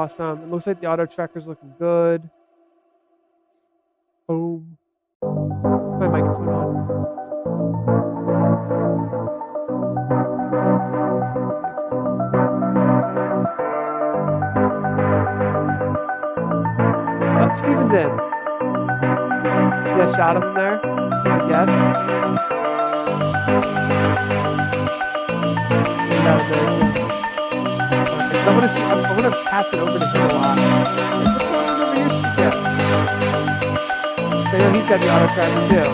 awesome. It looks like the auto tracker's looking good. Boom. My microphone on. Oh, Steven's in. See that shot of him there? Yes. I want to see. I want to pass it over to him a lot. What's going on over here? Yeah. I know he's got the auto tracker too.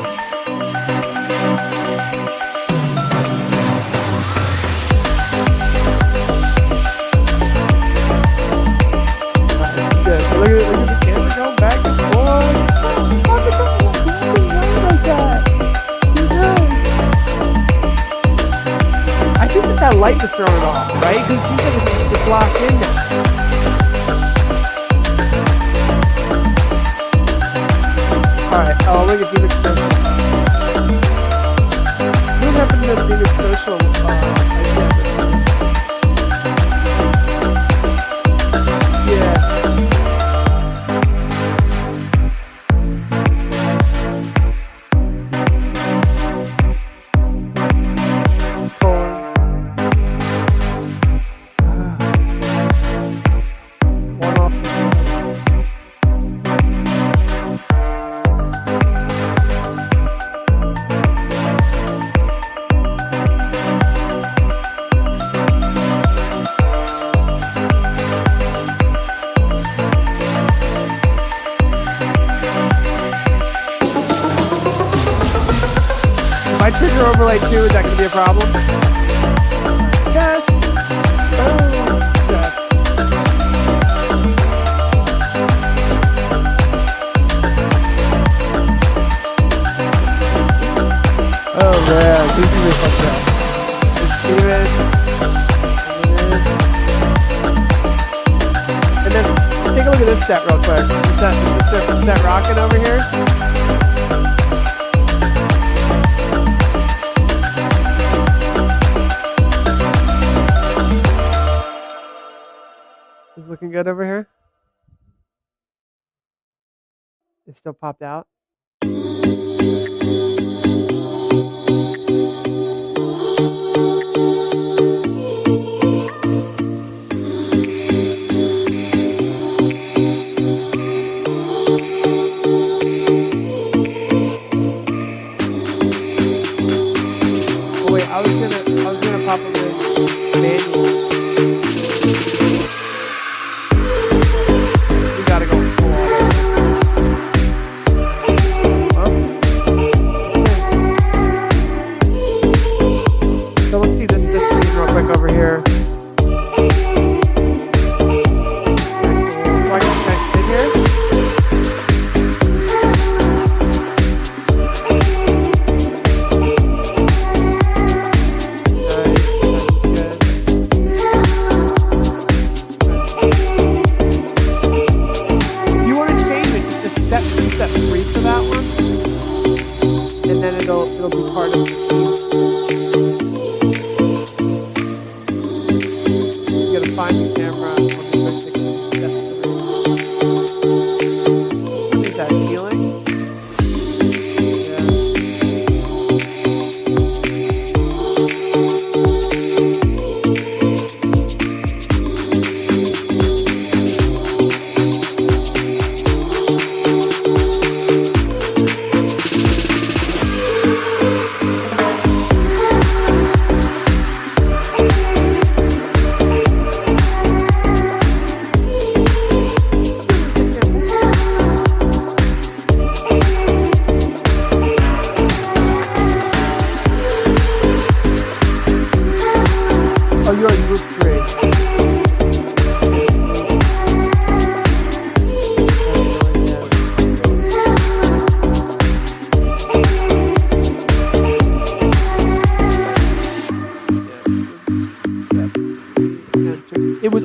Good. So look at the camera going back and forth. What's going like that? I think that light was throwing it off, right? Because it seems like it's locked in now. Alright, look at Phoenix Social. What happened to the Phoenix Social Yeah. Overlay 2, is that going to be a problem? Yes. Oh man, this is really fucked up. Let's do it. And then take a look at this set real quick. Is that rocking over here? Looking good over here. It still popped out. Oh wait, I was gonna pop up the manual.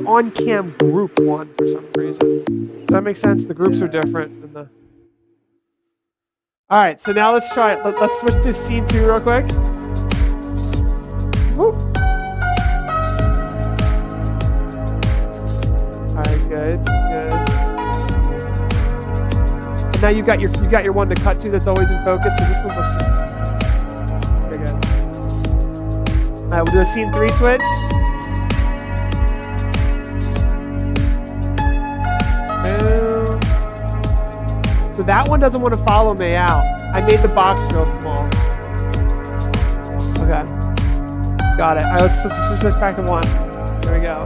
On cam group 1 for some reason. Does that make sense? The groups are different than the. All right, so now let's try it. Let's switch to scene 2 real quick. Woo. right, good, good. And now you've got your one to cut to that's always in focus. So this one looks very good. All right, we'll do a scene 3 switch. Boom. So that one doesn't want to follow me out. I made the box real small. Okay. Got it. All right, let's switch back to 1. There we go.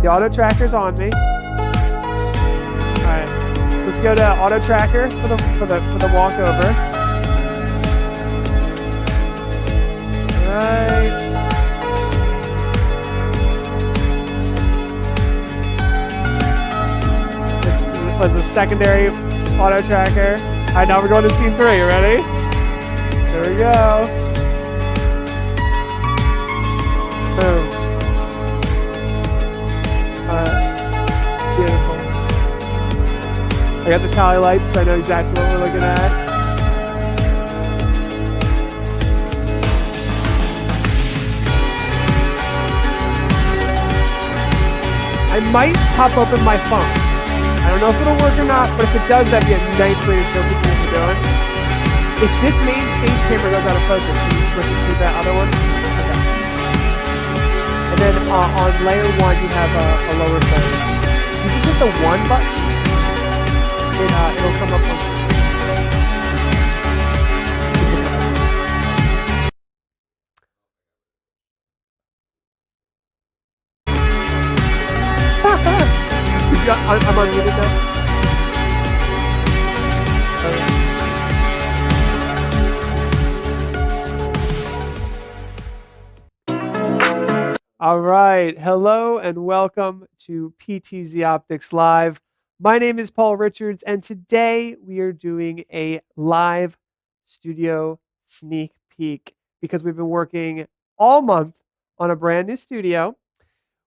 The auto tracker's on me. All right. Let's go to auto tracker for the walkover. All right. Was the secondary auto tracker. All right, now we're going to scene 3. You ready? There we go. Boom. All right. Beautiful. I got the tally lights, so I know exactly what we're looking at. I might pop open my phone. I don't know if it'll work or not, but if it does, that'd be a nice way to show people what we're doing. If this main stage camera goes out of focus, can you switch it to that other one? Okay. And then on layer 1, you have a lower phone. You can hit the 1 button, and it'll come up on. I'm unmuted now. All right. Hello and welcome to PTZOptics Live. My name is Paul Richards, and today we are doing a live studio sneak peek because we've been working all month on a brand new studio.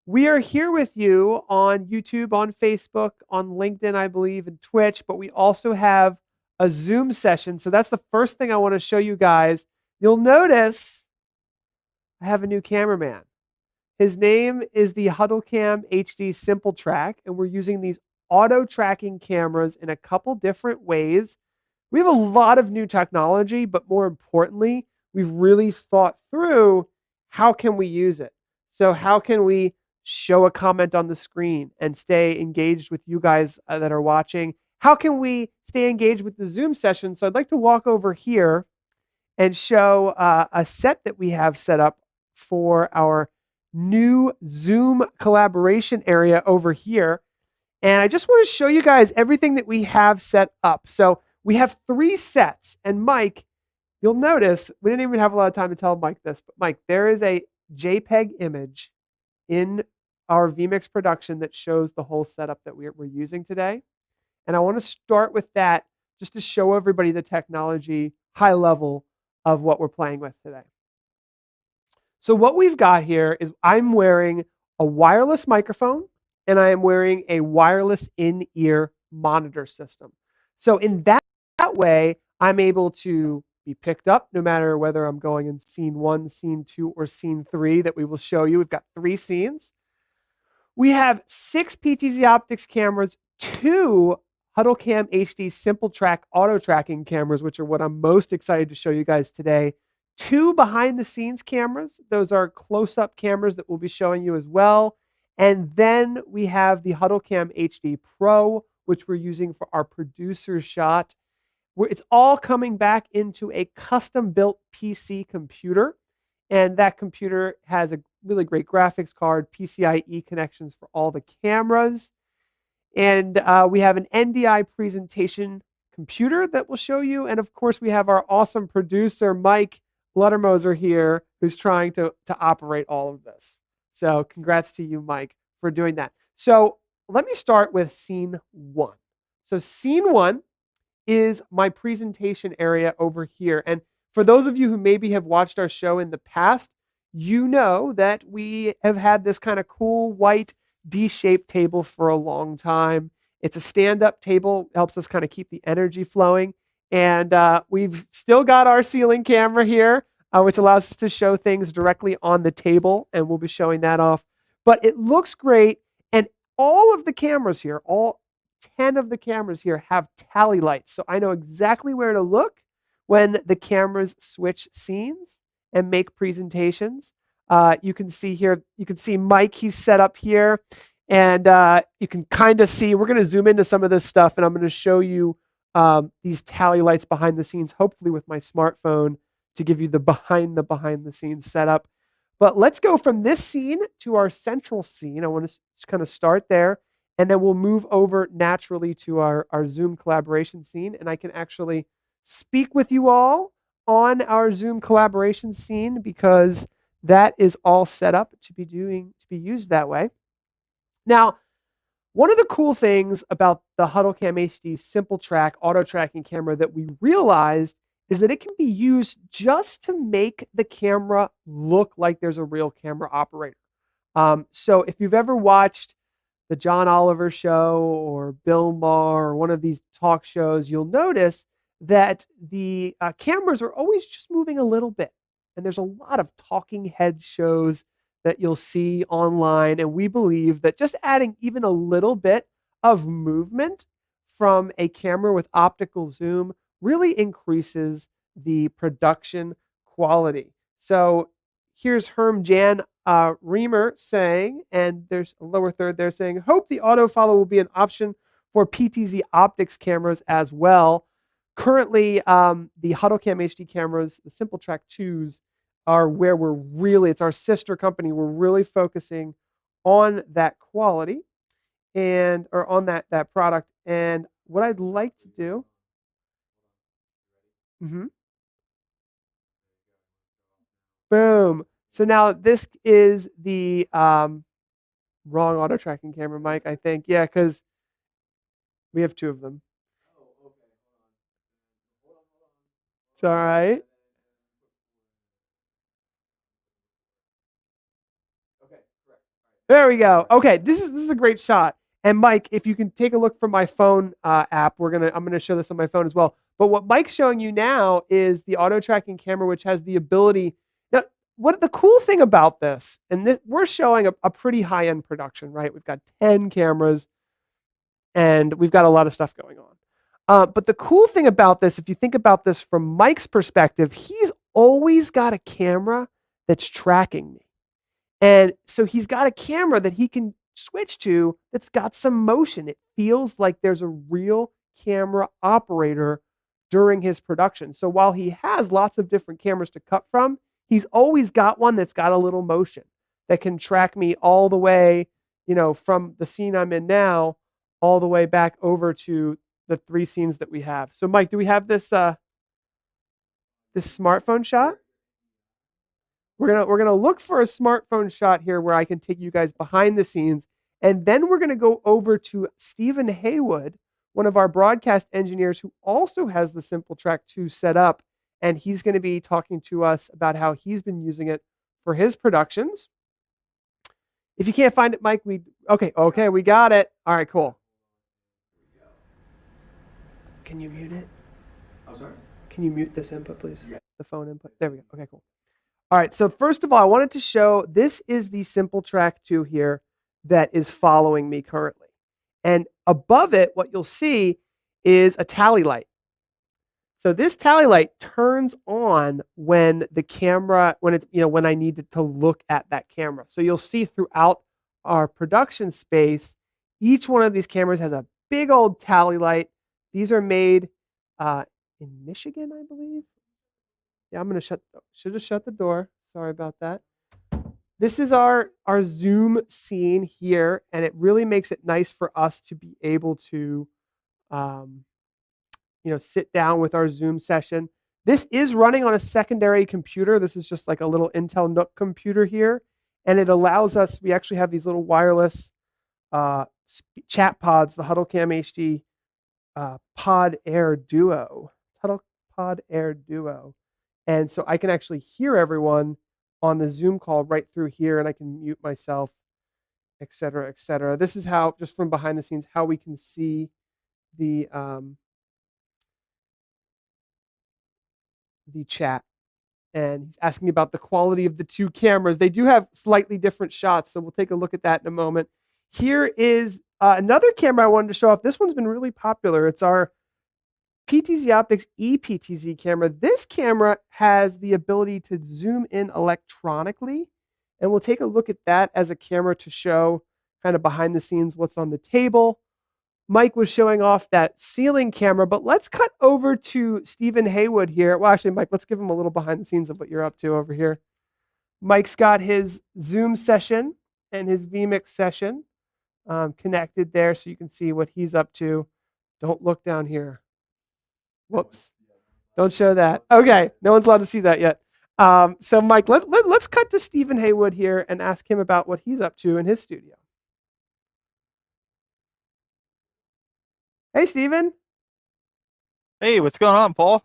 We are here with you on YouTube, on Facebook, on LinkedIn, I believe, and Twitch, but we also have a Zoom session. So that's the first thing I want to show you guys. You'll notice I have a new cameraman. His name is the HuddleCam HD Simple Track, and we're using these auto tracking cameras in a couple different ways. We have a lot of new technology, but more importantly, we've really thought through how can we use it. So how can we show a comment on the screen and stay engaged with you guys that are watching? How can we stay engaged with the Zoom session? So I'd like to walk over here and show a set that we have set up for our new Zoom collaboration area over here. And I just want to show you guys everything that we have set up. So we have 3 sets. And Mike, you'll notice, we didn't even have a lot of time to tell Mike this, but Mike, there is a JPEG image in our vMix production that shows the whole setup that we're using today. And I want to start with that just to show everybody the technology high level of what we're playing with today. So what we've got here is I'm wearing a wireless microphone and I am wearing a wireless in-ear monitor system. So in that way, I'm able to be picked up no matter whether I'm going in scene 1, scene 2, or scene 3 that we will show you. We've got 3 scenes. We have 6 PTZOptics cameras, 2 HuddleCam HD Simple Track auto tracking cameras, which are what I'm most excited to show you guys today. 2 behind the scenes cameras. Those are close-up cameras that we'll be showing you as well. And then we have the HuddleCam HD Pro, which we're using for our producer shot. It's all coming back into a custom-built PC computer. And that computer has a really great graphics card, PCIe connections for all the cameras. And we have an NDI presentation computer that we'll show you. And of course, we have our awesome producer, Mike Luttermoser here, who's trying to operate all of this. So congrats to you, Mike, for doing that. So let me start with scene 1. So scene 1 is my presentation area over here. And for those of you who maybe have watched our show in the past, you know that we have had this kind of cool white D-shaped table for a long time. It's a stand-up table, helps us kind of keep the energy flowing. And we've still got our ceiling camera here, which allows us to show things directly on the table, and we'll be showing that off. But it looks great, and all of the cameras here, all 10 of the cameras here have tally lights. So I know exactly where to look when the cameras switch scenes and make presentations. You can see here, you can see Mike, he's set up here. And you can kind of see, we're going to zoom into some of this stuff, and I'm going to show you these tally lights behind the scenes, hopefully with my smartphone, to give you the behind the scenes setup. But let's go from this scene to our central scene. I want to kind of start there, and then we'll move over naturally to our Zoom collaboration scene. And I can actually speak with you all on our Zoom collaboration scene because that is all set up to be used that way. Now, one of the cool things about the HuddleCam HD Simple Track auto tracking camera that we realized is that it can be used just to make the camera look like there's a real camera operator. So if you've ever watched the John Oliver show or Bill Maher or one of these talk shows, you'll notice that the cameras are always just moving a little bit. And there's a lot of talking head shows that you'll see online. And we believe that just adding even a little bit of movement from a camera with optical zoom really increases the production quality. So here's Herm Jan Reamer saying, and there's a lower third there saying, hope the auto follow will be an option for PTZOptics cameras as well. Currently, the HuddleCam HD cameras, the Simple Track 2s, are where we're really, it's our sister company, we're really focusing on that quality and, or on that product. And what I'd like to do, boom. So now this is the wrong auto tracking camera, Mike, I think. Yeah, because we have two of them. It's all right. There we go. Okay, this is a great shot. And Mike, if you can take a look from my phone app, I'm gonna show this on my phone as well. But what Mike's showing you now is the auto tracking camera, which has the ability. Now, what the cool thing about this, and we're showing a pretty high end production, right? We've got 10 cameras, and we've got a lot of stuff going on. But the cool thing about this, if you think about this from Mike's perspective, he's always got a camera that's tracking me. And so he's got a camera that he can switch to that's got some motion. It feels like there's a real camera operator during his production. So while he has lots of different cameras to cut from, he's always got one that's got a little motion that can track me all the way, from the scene I'm in now, all the way back over to the 3 scenes that we have. So Mike, do we have this smartphone shot? We're gonna look for a smartphone shot here where I can take you guys behind the scenes, and then we're gonna go over to Stephen Haywood, one of our broadcast engineers who also has the Simple Track 2 set up, and he's gonna be talking to us about how he's been using it for his productions. If you can't find it, Mike, okay, we got it. All right, cool. Can you mute it? I'm sorry? Can you mute this input, please? Yeah. The phone input. There we go. Okay, cool. All right, so first of all, I wanted to show, this is the Simple Track 2 here that is following me currently. And above it, what you'll see is a tally light. So this tally light turns on when the camera, when I needed to look at that camera. So you'll see throughout our production space, each one of these cameras has a big old tally light. These are made in Michigan, I believe. Yeah, I'm gonna should have shut the door. Sorry about that. This is our Zoom scene here, and it really makes it nice for us to be able to, sit down with our Zoom session. This is running on a secondary computer. This is just like a little Intel NUC computer here, and it allows us. We actually have these little wireless chat pods, the HuddleCam HD Pod Air Duo, Pod Air Duo. And so I can actually hear everyone on the Zoom call right through here, and I can mute myself, et cetera, et cetera. This is how, just from behind the scenes, how we can see the chat. And he's asking about the quality of the 2 cameras. They do have slightly different shots, so we'll take a look at that in a moment. here is another camera I wanted to show off. This one's been really popular. It's our PTZOptics EPTZ camera. This camera has the ability to zoom in electronically, and we'll take a look at that as a camera to show kind of behind the scenes what's on the table. Mike was showing off that ceiling camera, but let's cut over to Stephen Haywood here. Well, actually, Mike, let's give him a little behind the scenes of what you're up to over here. Mike's got his Zoom session and his vMix session connected there, so you can see what he's up to. Don't look down here. Whoops. Don't show that. Okay, no one's allowed to see that yet. So Mike, let's cut to Stephen Haywood here and ask him about what he's up to in his studio. Hey, Stephen. Hey, what's going on, Paul?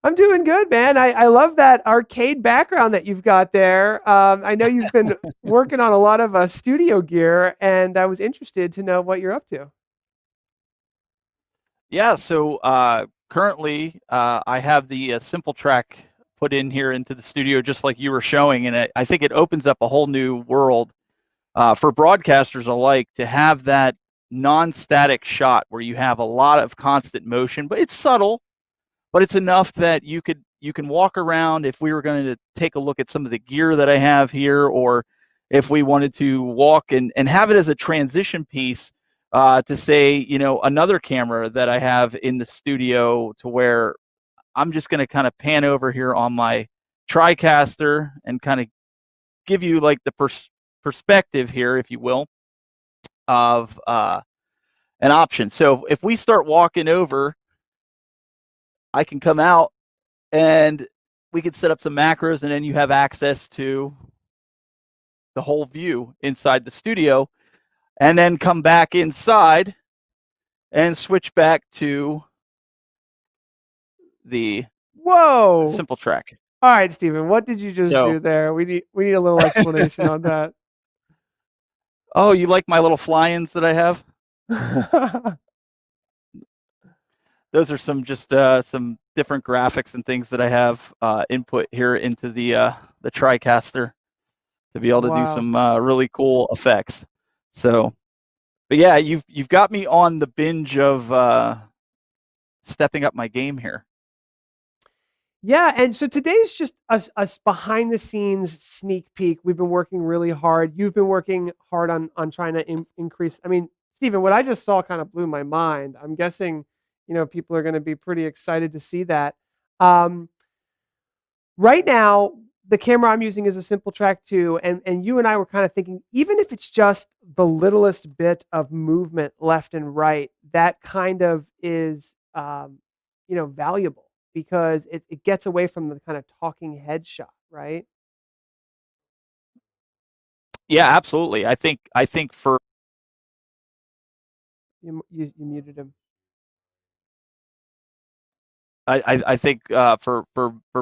I'm doing good, man. I love that arcade background that you've got there. I know you've been working on a lot of studio gear, and I was interested to know what you're up to. Yeah, so currently I have the Simple Track put in here into the studio just like you were showing, and I think it opens up a whole new world for broadcasters alike to have that non-static shot where you have a lot of constant motion, but it's subtle, but it's enough that you can walk around. If we were going to take a look at some of the gear that I have here, or if we wanted to walk and have it as a transition piece to say, you know, another camera that I have in the studio, to where I'm just going to kind of pan over here on my TriCaster and kind of give you like the perspective here, if you will, of an option. So if we start walking over, I can come out and we could set up some macros, and then you have access to the whole view inside the studio, and then come back inside and switch back to the Simple Track. All right, Stephen, what did you just do there? We need a little explanation on that. Oh, you like my little fly-ins that I have? Those are some different graphics and things that I have input here into the TriCaster to be able to do some really cool effects. So, but yeah, you've got me on the binge of stepping up my game here. Yeah, and so today's just a behind the scenes sneak peek. We've been working really hard. You've been working hard on trying to increase. I mean, Stephen, what I just saw kind of blew my mind. I'm guessing, you know, people are going to be pretty excited to see that. Right now, the camera I'm using is a Simple Track 2, and you and I were kind of thinking, even if it's just the littlest bit of movement left and right, that kind of is, you know, valuable, because it gets away from the kind of talking head shot, right? Yeah, absolutely. I think for You muted him. I think for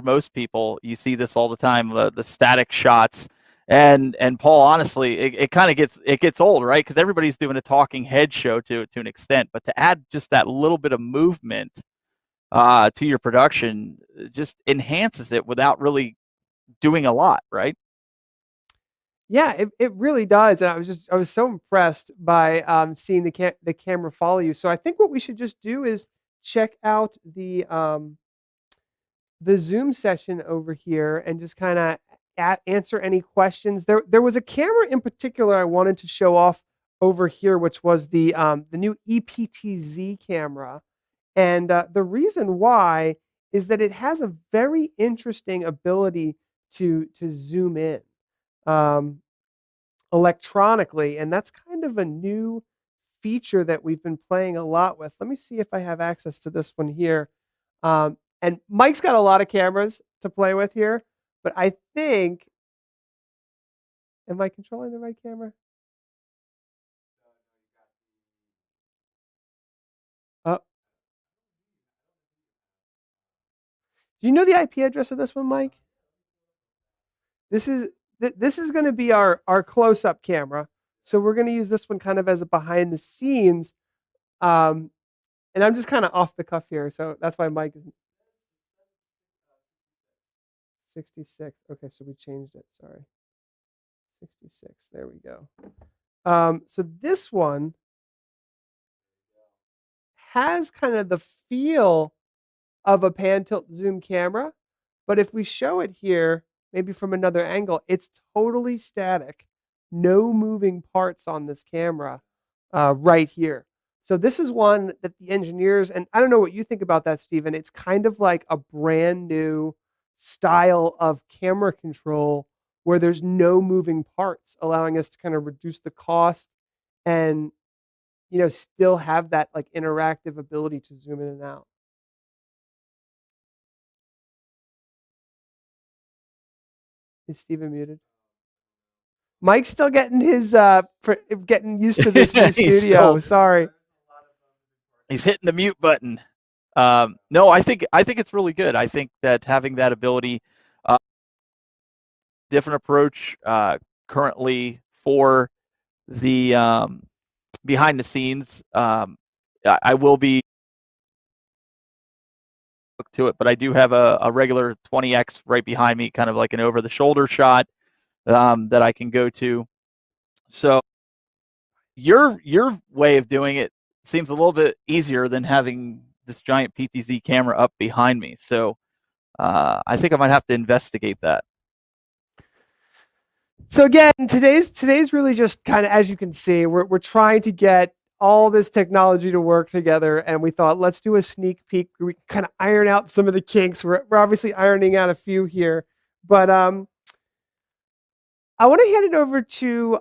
most people, you see this all the time, the static shots, and Paul, honestly, it kind of gets old, right? Because everybody's doing a talking head show to an extent, but to add just that little bit of movement to your production just enhances it without really doing a lot, right? Yeah, it really does. And I was so impressed by seeing the camera follow you. So I think what we should just do is check out the Zoom session over here and just kind of answer any questions. There was a camera in particular I wanted to show off over here, which was the new EPTZ camera. And the reason why is that it has a very interesting ability to zoom in electronically, and that's kind of a new feature that we've been playing a lot with. Let me see if I have access to this one here. And Mike's got a lot of cameras to play with here, but I think, am I controlling the right camera? Oh. Do you know the IP address of this one, Mike? This is going to be our close-up camera. So we're going to use this one kind of as a behind the scenes. And I'm just kind of off the cuff here, so that's why Mike is 66. Okay, so we changed it. Sorry. 66. There we go. So this one has kind of the feel of a pan tilt zoom camera, but if we show it here, maybe from another angle, it's totally static. No moving parts on this camera right here. So this is one that the engineers, and I don't know what you think about that, Stephen. It's kind of like a brand new style of camera control where there's no moving parts, allowing us to kind of reduce the cost and still have that like interactive ability to zoom in and out. Is Stephen muted? Mike's still getting his getting used to this new studio. Sorry. He's hitting the mute button. No, I think it's really good. I think that having that ability, different approach currently for the behind the scenes. I will be to it, but I do have a regular 20x right behind me, kind of like an over the shoulder shot that I can go to. So your way of doing it seems a little bit easier than having this giant PTZ camera up behind me. So I think I might have to investigate that. So again, today's really just kind of, as you can see, we're trying to get all this technology to work together, and we thought let's do a sneak peek where we can kind of iron out some of the kinks. We're obviously ironing out a few here, but I want to hand it over to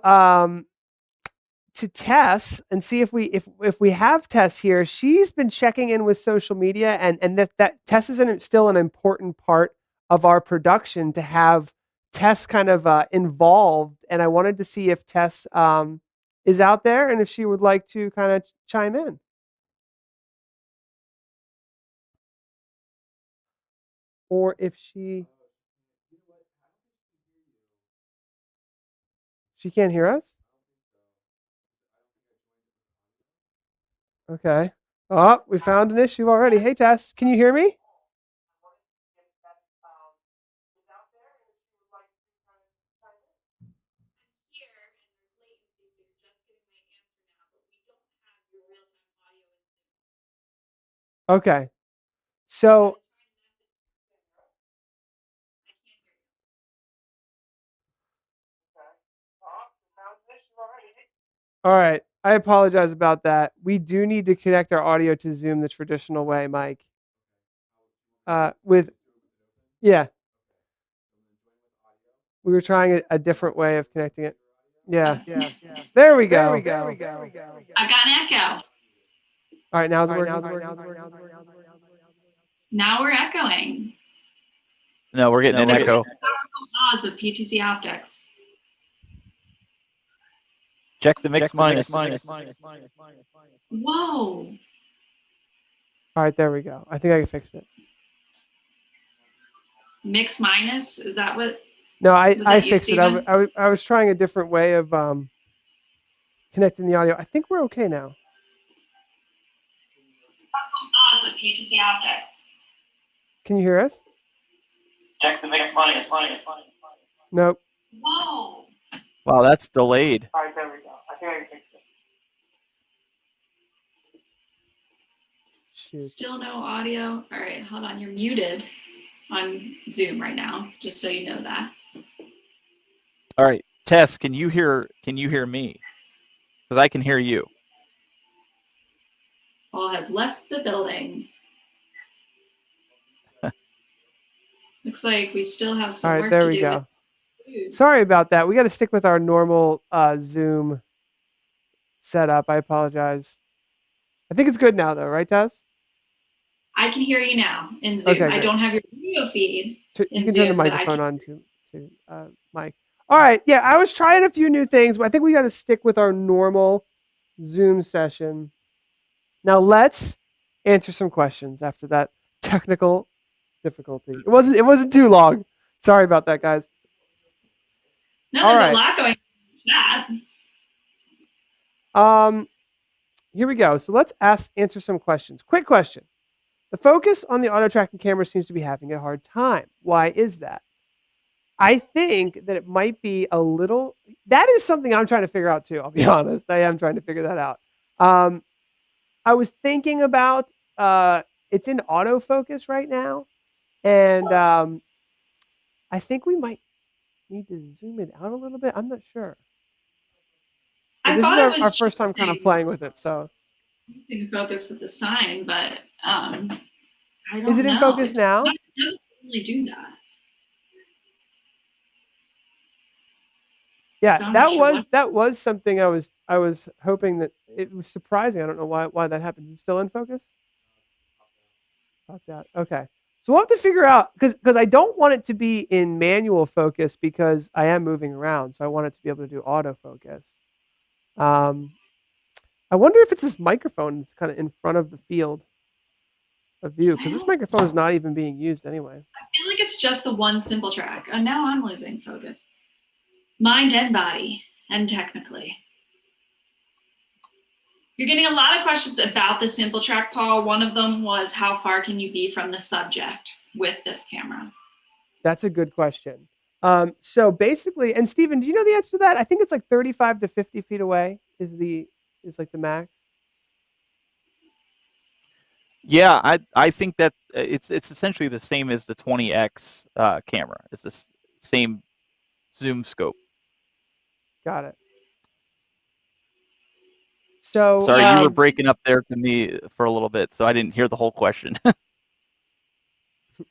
Tess and see if we have Tess here. She's been checking in with social media, and that Tess is still an important part of our production to have Tess kind of involved. And I wanted to see if Tess is out there and if she would like to kind of chime in. Or if she can't hear us? Okay. Oh, we found an issue already. Hey, Tess, can you hear me? Okay. So all right. I apologize about that. We do need to connect our audio to Zoom the traditional way, Mike. Yeah. We were trying a different way of connecting it. Yeah. There we go. I got an echo. All right, now it's working. Now we're echoing. No, we're getting an echo. Laws of PTZOptics. Check the mix minus. Whoa. All right, there we go. I think I fixed it. Mix minus? Is that what? No, I fixed it. I was trying a different way of connecting the audio. I think we're okay now. Laws of PTZOptics. Can you hear us? Check the mix minus. Nope. Whoa. Wow, that's delayed. All right, there we go. I think I fixed it. Shoot. Still no audio. All right, hold on. You're muted on Zoom right now, just so you know that. All right, Tess, can you hear me? Because I can hear you. Paul has left the building. Looks like we still have some work to do. All right, there we go. Sorry about that. We got to stick with our normal Zoom setup. I apologize. I think it's good now, though, right, Tess? I can hear you now in Zoom. Okay, I don't have your video feed. You can turn the microphone on to Mike. All right. Yeah, I was trying a few new things, but I think we got to stick with our normal Zoom session. Now let's answer some questions after that technical difficulty. It wasn't too long. Sorry about that, guys. No, there's a lot going on in chat. Here we go. So let's answer some questions. Quick question. The focus on the auto tracking camera seems to be having a hard time. Why is that? I think that it might be a little. That is something I'm trying to figure out too. I'll be honest. I am trying to figure that out. I was thinking about. It's in autofocus right now, and I think we might need to zoom it out a little bit. I'm not sure. But I this is thought it our was first time kind of playing with it. So using focus with the sign, but I don't know. is it in focus now? It doesn't really do that. Yeah, So I'm not sure that was something I was hoping that it was surprising. I don't know why that happened. Is it still in focus? Popped out. Okay. So we'll have to figure out because I don't want it to be in manual focus because I am moving around. So I want it to be able to do autofocus. I wonder if it's this microphone that's kind of in front of the field of view because this microphone is not even being used anyway. I feel like it's just the one simple track. And now I'm losing focus. Mind and body, and technically. You're getting a lot of questions about the simple track, Paul. One of them was how far can you be from the subject with this camera? That's a good question. So basically, and Stephen, do you know the answer to that? I think it's like 35 to 50 feet away is like the max. Yeah, I think that it's essentially the same as the 20x camera. It's the same zoom scope. Got it. So sorry, you were breaking up there to me for a little bit, so I didn't hear the whole question.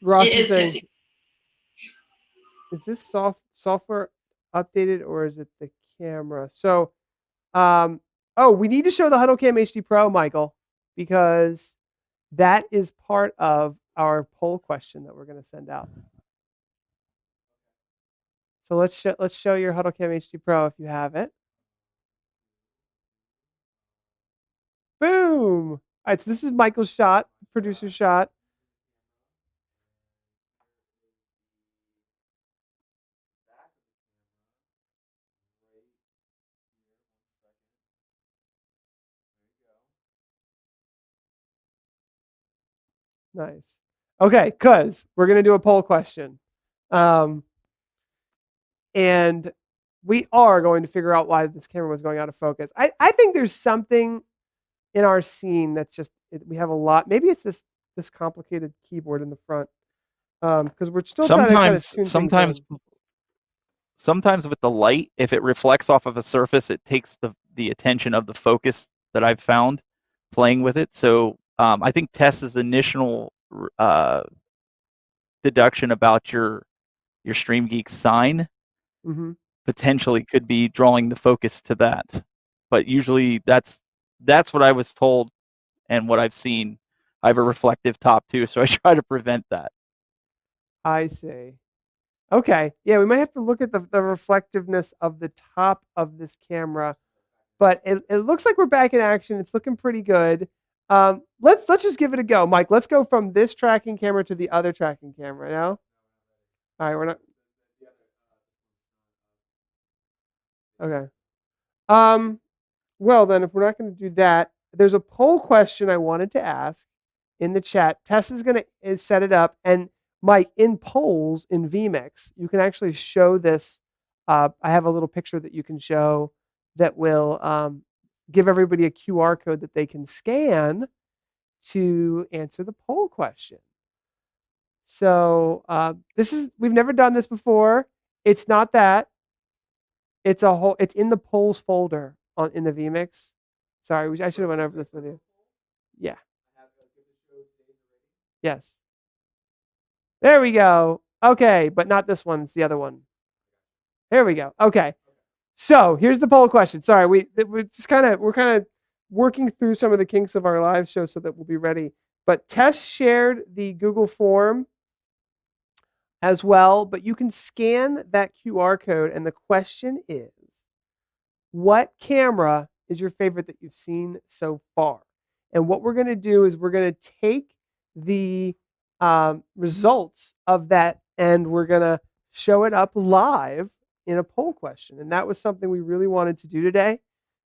Ross is saying, is this software updated or is it the camera? So, we need to show the HuddleCam HD Pro, Michael, because that is part of our poll question that we're going to send out. So let's show your HuddleCam HD Pro if you have it. Boom! All right, so this is Michael's shot, producer shot. Nice. Okay, because we're going to do a poll question. And we are going to figure out why this camera was going out of focus. I think there's something in our scene that's just, we have a lot. Maybe it's this complicated keyboard in the front. Because we're still trying to kind of tune sometimes with the light, if it reflects off of a surface, it takes the attention of the focus that I've found playing with it. So I think Tess's initial deduction about your StreamGeek sign potentially could be drawing the focus to that. But usually that's what I was told and what I've seen. I have a reflective top too, so I try to prevent that. I see. Okay. Yeah, we might have to look at the reflectiveness of the top of this camera. But it looks like we're back in action. It's looking pretty good. Let's just give it a go. Mike, let's go from this tracking camera to the other tracking camera now. All right, we're not. Okay. Well, then, if we're not going to do that, there's a poll question I wanted to ask in the chat. Tess is going to set it up. And Mike, in polls in vMix, you can actually show this. I have a little picture that you can show that will give everybody a QR code that they can scan to answer the poll question. So we've never done this before. It's not that. It's in the polls folder in the vMix. Sorry, I should have went over this with you. Yeah. Yes. There we go. Okay, but not this one. It's the other one. There we go. Okay. So here's the poll question. Sorry, we're kind of working through some of the kinks of our live show so that we'll be ready. But Tess shared the Google form as well, but you can scan that QR code, and the question is, what camera is your favorite that you've seen so far? And what we're going to do is we're going to take the results of that and we're going to show it up live in a poll question. And that was something we really wanted to do today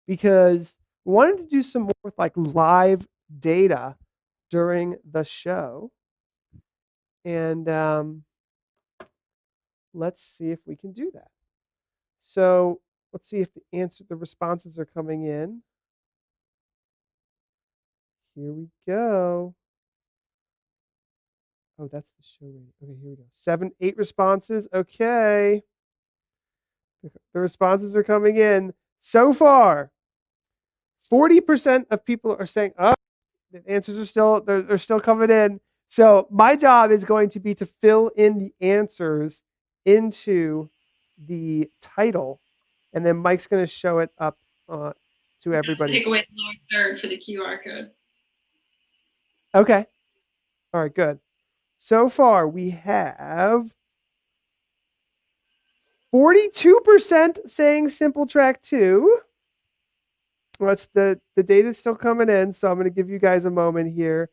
because we wanted to do some more with like live data during the show. And let's see if we can do that. So let's see if the responses are coming in. Here we go. Oh, that's the show rating. Okay, here we go. 8 responses. Okay. The responses are coming in. So far, 40% of people are saying, oh, the answers are still, they're still coming in. So my job is going to be to fill in the answers into the title, and then Mike's going to show it up to everybody. Take away the lower third for the QR code. Okay. All right, good. So far, we have 42% saying Simple Track 2. That's the data is still coming in, so I'm going to give you guys a moment here.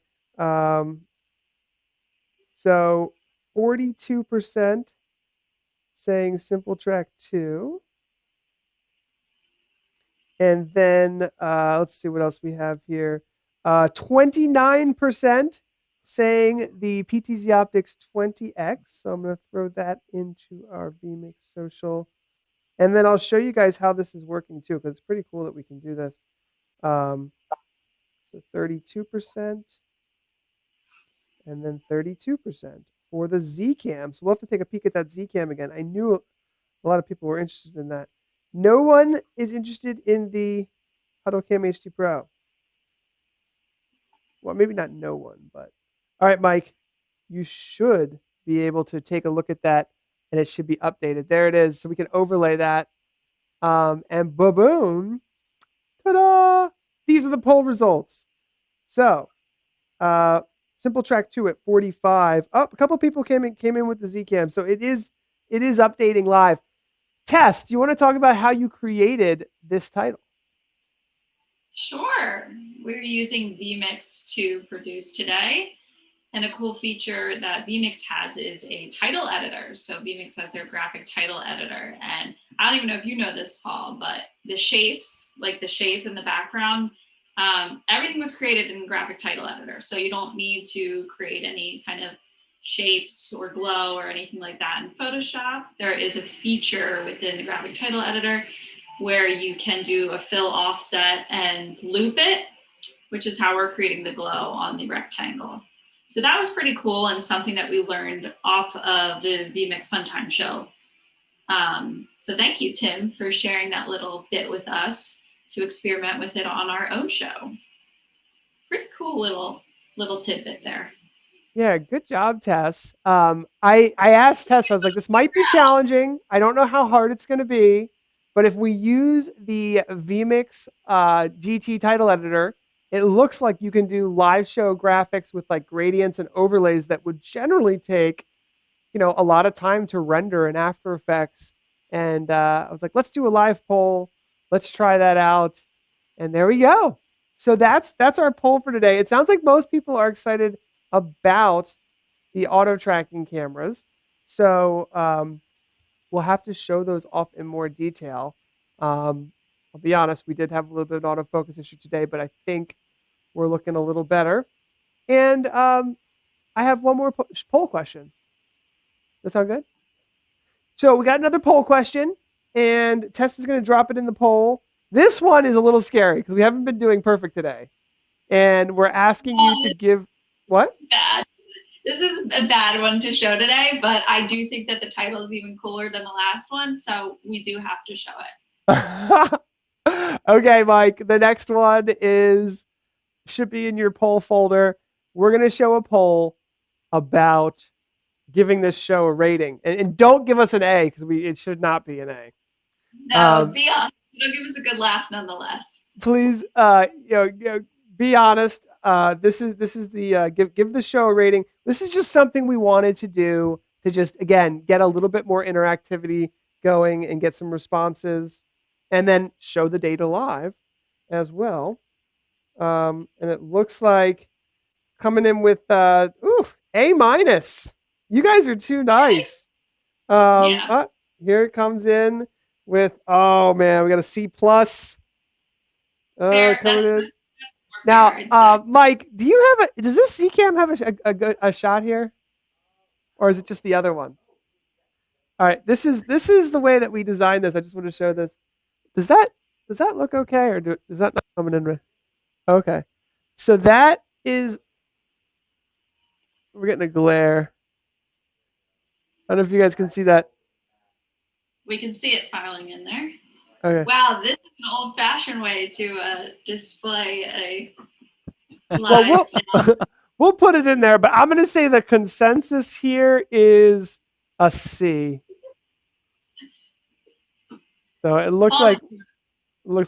So 42% saying Simple Track 2. And then let's see what else we have here. 29% saying the PTZOptics 20X. So I'm going to throw that into our vMix social. And then I'll show you guys how this is working too, because it's pretty cool that we can do this. So 32%. And then 32% for the Z cam. So we'll have to take a peek at that Z cam again. I knew a lot of people were interested in that. No one is interested in the HuddleCam HD Pro. Well, maybe not no one, but all right, Mike, you should be able to take a look at that, and it should be updated. There it is. So we can overlay that. And boom, ta-da! These are the poll results. So Simple Track 2 at 45. Oh, a couple people came in with the Zcam. So it is updating live. Tess, do you want to talk about how you created this title? Sure. We're using vMix to produce today. And a cool feature that vMix has is a title editor. So vMix has their graphic title editor. And I don't even know if you know this, Paul, but the shapes, like the shape in the background, everything was created in graphic title editor. So you don't need to create any kind of shapes or glow or anything like that in Photoshop. There is a feature within the graphic title editor where you can do a fill offset and loop it, which is how we're creating the glow on the rectangle. So that was pretty cool and something that we learned off of the vMix Funtime show. So thank you, Tim, for sharing that little bit with us to experiment with it on our own show. Pretty cool little tidbit there. Yeah, good job, Tess. I asked Tess, I was like, this might be challenging. I don't know how hard it's going to be, but if we use the vMix GT title editor, it looks like you can do live show graphics with like gradients and overlays that would generally take, a lot of time to render in After Effects. And I was like, let's do a live poll. Let's try that out. And there we go. So that's our poll for today. It sounds like most people are excited about the auto tracking cameras. So we'll have to show those off in more detail. I'll be honest, we did have a little bit of an autofocus issue today, but I think we're looking a little better. And I have one more poll question. Does that sound good? So we got another poll question, and Tess is going to drop it in the poll. This one is a little scary because we haven't been doing perfect today. And we're asking you to give what? Bad. This is a bad one to show today, but I do think that the title is even cooler than the last one, so we do have to show it. Okay, Mike. The next one should be in your poll folder. We're going to show a poll about giving this show a rating, and don't give us an A because it should not be an A. No, be honest. It'll give us a good laugh nonetheless. Please, be honest. This is the give the show a rating. This is just something we wanted to do to just, again, get a little bit more interactivity going and get some responses, and then show the data live as well. And it looks like coming in with A-. You guys are too nice. Here it comes in with, oh man, we got a C+. Coming in. Now, Mike, does this Zcam have a shot here? Or is it just the other one? All right, this is the way that we designed this. I just want to show this. Does that look okay, or is that not coming in right? Okay, so that is, we're getting a glare. I don't know if you guys can see that. We can see it filing in there. Okay. Wow, this is an old-fashioned way to display a Well, live. we'll put it in there, but I'm going to say the consensus here is a C. So it looks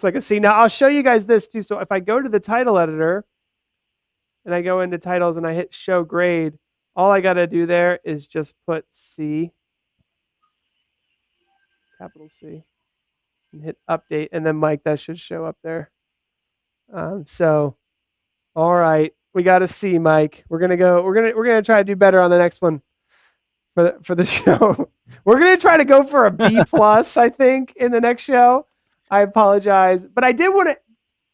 like a C. Now I'll show you guys this too. So if I go to the title editor and I go into titles and I hit show grade, all I got to do there is just put C, capital C, and hit update, and then Mike, that should show up there. So, all right, we got a C, Mike. We're gonna try to do better on the next one for the show. We're gonna try to go for a B plus, I think, in the next show. I apologize, but I did want to.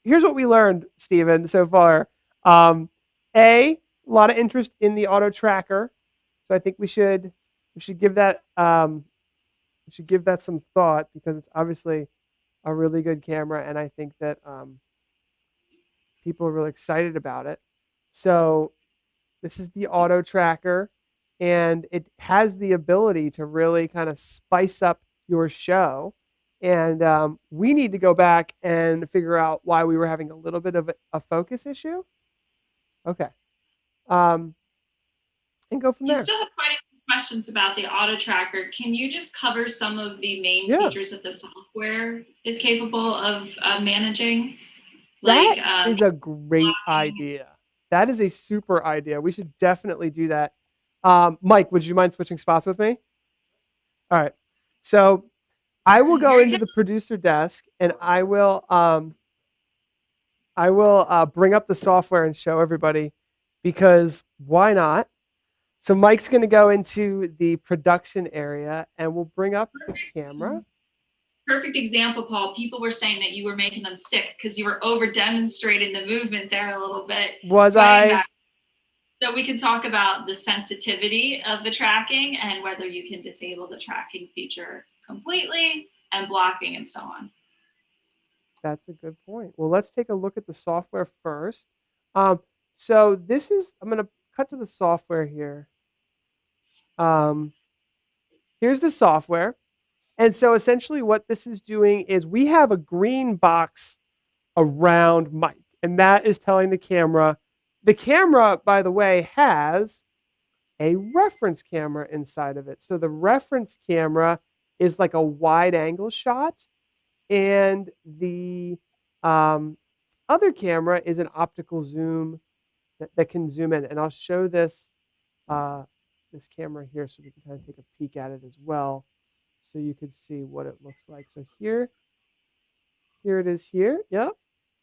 Here's what we learned, Stephen, so far. A lot of interest in the auto tracker, so I think we should give that some thought, because it's obviously a really good camera, and I think that people are really excited about it. So this is the auto tracker, and it has the ability to really kind of spice up your show. And we need to go back and figure out why we were having a little bit of a focus issue. Okay. And go from there. You still have quite a few questions about the auto tracker. Can you just cover some of the main features that the software is capable of managing? That is a great idea. That is a super idea. We should definitely do that. Mike, would you mind switching spots with me? All right. So I will go into the producer desk, and I will bring up the software and show everybody, because why not? So Mike's going to go into the production area, and we'll bring up the camera. Perfect example, Paul. People were saying that you were making them sick because you were over demonstrating the movement there a little bit. Was I? Back. So we can talk about the sensitivity of the tracking and whether you can disable the tracking feature completely, and blocking and so on. That's a good point. Well, let's take a look at the software first. So this is, I'm going to cut to the software here. Here's the software. And so essentially what this is doing is we have a green box around Mike, and that is telling the camera, by the way, has a reference camera inside of it. So the reference camera is like a wide angle shot, and the other camera is an optical zoom that can zoom in. And I'll show this this camera here so we can kind of take a peek at it as well, so you could see what it looks like. So here it is here. Yep,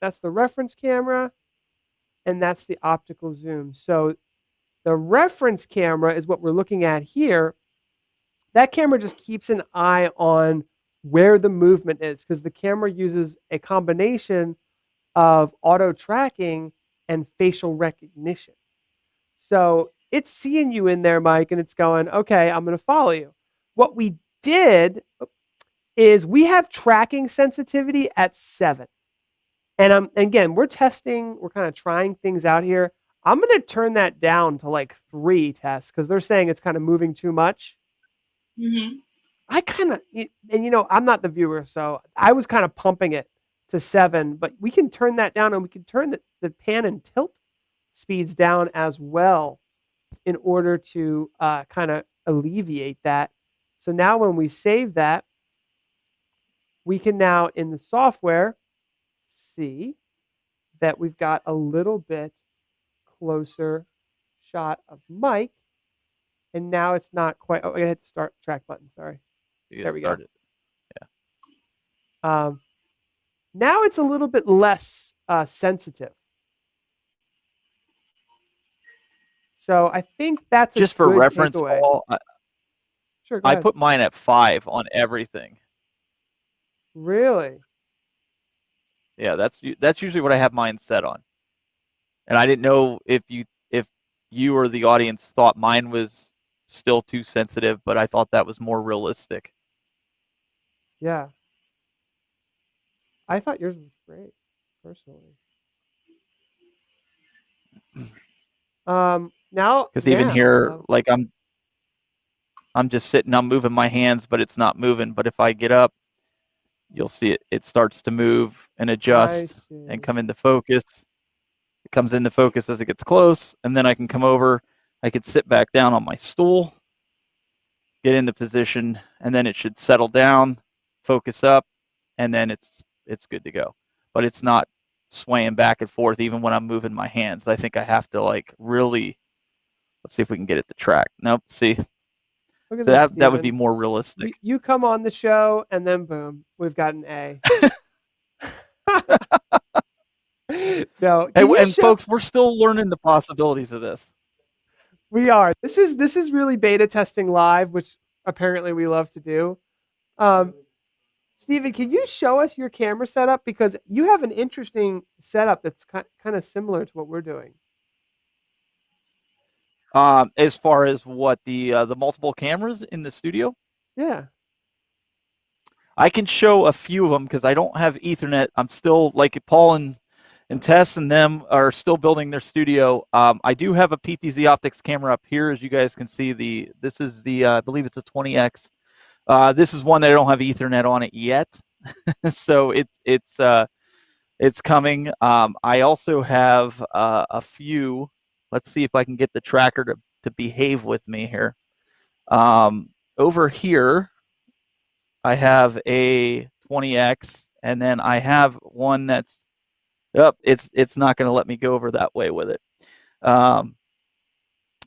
that's the reference camera, and that's the optical zoom. So the reference camera is what we're looking at here. That camera just keeps an eye on where the movement is, because the camera uses a combination of auto tracking and facial recognition. So it's seeing you in there, Mike, and it's going, okay, I'm going to follow you. What we did is we have tracking sensitivity at 7. And again, we're testing, we're kind of trying things out here. I'm going to turn that down to like 3 tests, because they're saying it's kind of moving too much. Mm-hmm. I kind of, and I'm not the viewer, so I was kind of pumping it to 7, but we can turn that down, and we can turn the pan and tilt speeds down as well in order to kind of alleviate that. So now when we save that, we can now in the software see that we've got a little bit closer shot of Mike. And now it's not quite, oh, I gotta hit the start track button, sorry. There we go. Yeah. Now it's a little bit less sensitive. So I think that's just for reference, Paul. Sure, I put mine at 5 on everything. Really? Yeah, that's usually what I have mine set on. And I didn't know if you or the audience thought mine was still too sensitive, but I thought that was more realistic. Yeah. I thought yours was great, personally. Now, Because even here, like I'm just sitting, I'm moving my hands, but it's not moving. But if I get up, you'll see it starts to move and adjust and come into focus. It comes into focus as it gets close, and then I can come over. I could sit back down on my stool, get into position, and then it should settle down, focus up, and then it's good to go. But it's not swaying back and forth even when I'm moving my hands. I think I have to like really, let's see if we can get it to track. Nope, see. Look at So this, that would be more realistic. You come on the show, and then boom, we've got an A. No, and folks, we're still learning the possibilities of this. We are. This is really beta testing live, which apparently we love to do. Stephen, can you show us your camera setup, because you have an interesting setup that's kind of similar to what we're doing. As far as what the multiple cameras in the studio? Yeah. I can show a few of them because I don't have Ethernet. I'm still, like Paul and Tess and them are still building their studio. I do have a PTZOptics camera up here, as you guys can see. This is the I believe it's a 20X. This is one that I don't have Ethernet on it yet, so it's coming. I also have a few. Let's see if I can get the tracker to behave with me here. Over here, I have a 20X, and then I have one that's, it's not going to let me go over that way with it.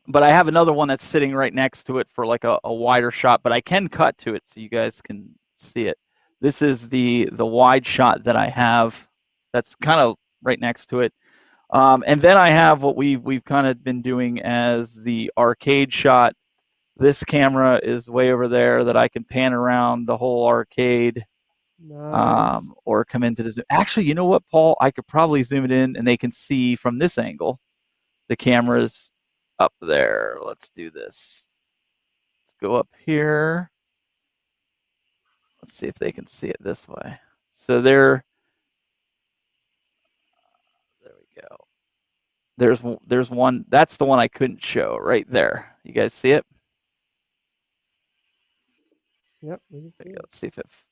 But I have another one that's sitting right next to it for like a wider shot, but I can cut to it so you guys can see it. This is the wide shot that I have that's kind of right next to it. And then I have what we've kind of been doing as the arcade shot. This camera is way over there that I can pan around the whole arcade. Nice. Or come into the zoom. Actually, you know what, Paul? I could probably zoom it in and they can see from this angle the camera's up there. Let's do this. Let's go up here. Let's see if they can see it this way. So there we go. There's one. That's the one I couldn't show right there. You guys see it? Yep. Let's see if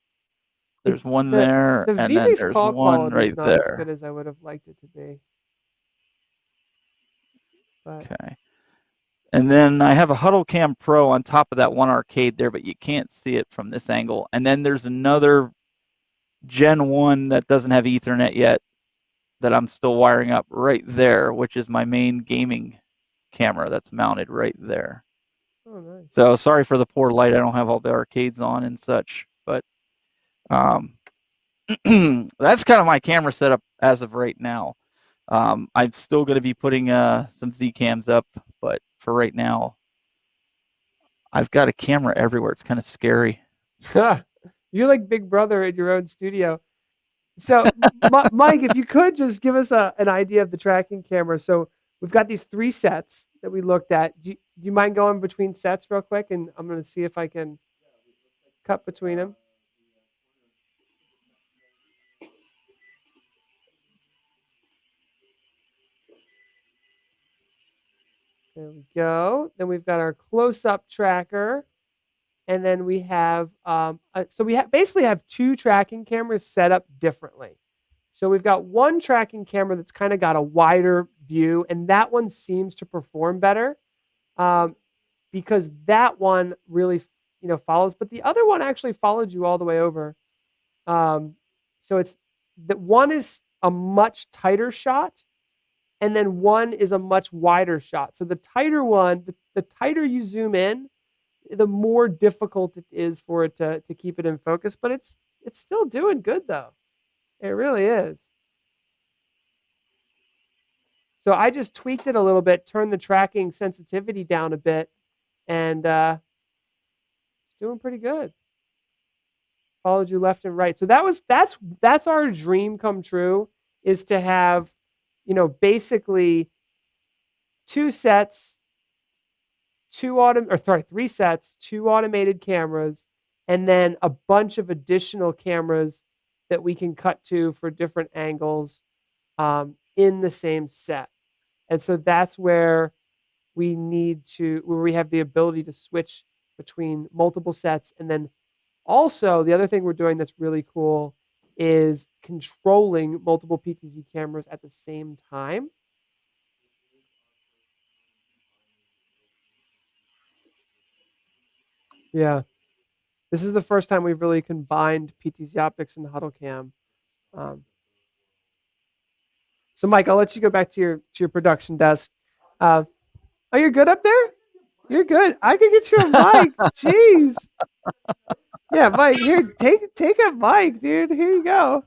there's one there, and then there's one right not there. As good as I would have liked it to be. But. Okay. And then I have a Huddle Cam Pro on top of that one arcade there, but you can't see it from this angle. And then there's another Gen 1 that doesn't have Ethernet yet that I'm still wiring up right there, which is my main gaming camera that's mounted right there. Oh, nice. So sorry for the poor light. I don't have all the arcades on and such, but that's kind of my camera setup as of right now. I'm still going to be putting some Z cams up, but for right now, I've got a camera everywhere. It's kind of scary. You're like Big Brother in your own studio. So, Mike, if you could just give us an idea of the tracking camera. So we've got these 3 sets that we looked at. Do you mind going between sets real quick? And I'm going to see if I can cut between them. There we go. Then we've got our close-up tracker. And then we have, so we basically have 2 tracking cameras set up differently. So we've got one tracking camera that's kind of got a wider view, and that one seems to perform better because that one really, follows. But the other one actually followed you all the way over. So it's that one is a much tighter shot, and then one is a much wider shot. So the tighter one, the tighter you zoom in, the more difficult it is for it to keep it in focus. But it's still doing good though. It really is. So I just tweaked it a little bit, turned the tracking sensitivity down a bit, and it's doing pretty good. Followed you left and right. So that's our dream come true, is to have, basically 2 sets, three sets, 2 automated cameras, and then a bunch of additional cameras that we can cut to for different angles in the same set. And so that's where we have the ability to switch between multiple sets. And then also the other thing we're doing that's really cool is controlling multiple PTZ cameras at the same time. Yeah. This is the first time we've really combined PTZOptics and HuddleCam. So Mike, I'll let you go back to your production desk. Oh, you're good up there? You're good. I could get you a mic. Jeez. Yeah, Mike, here, take a mic, dude. Here you go.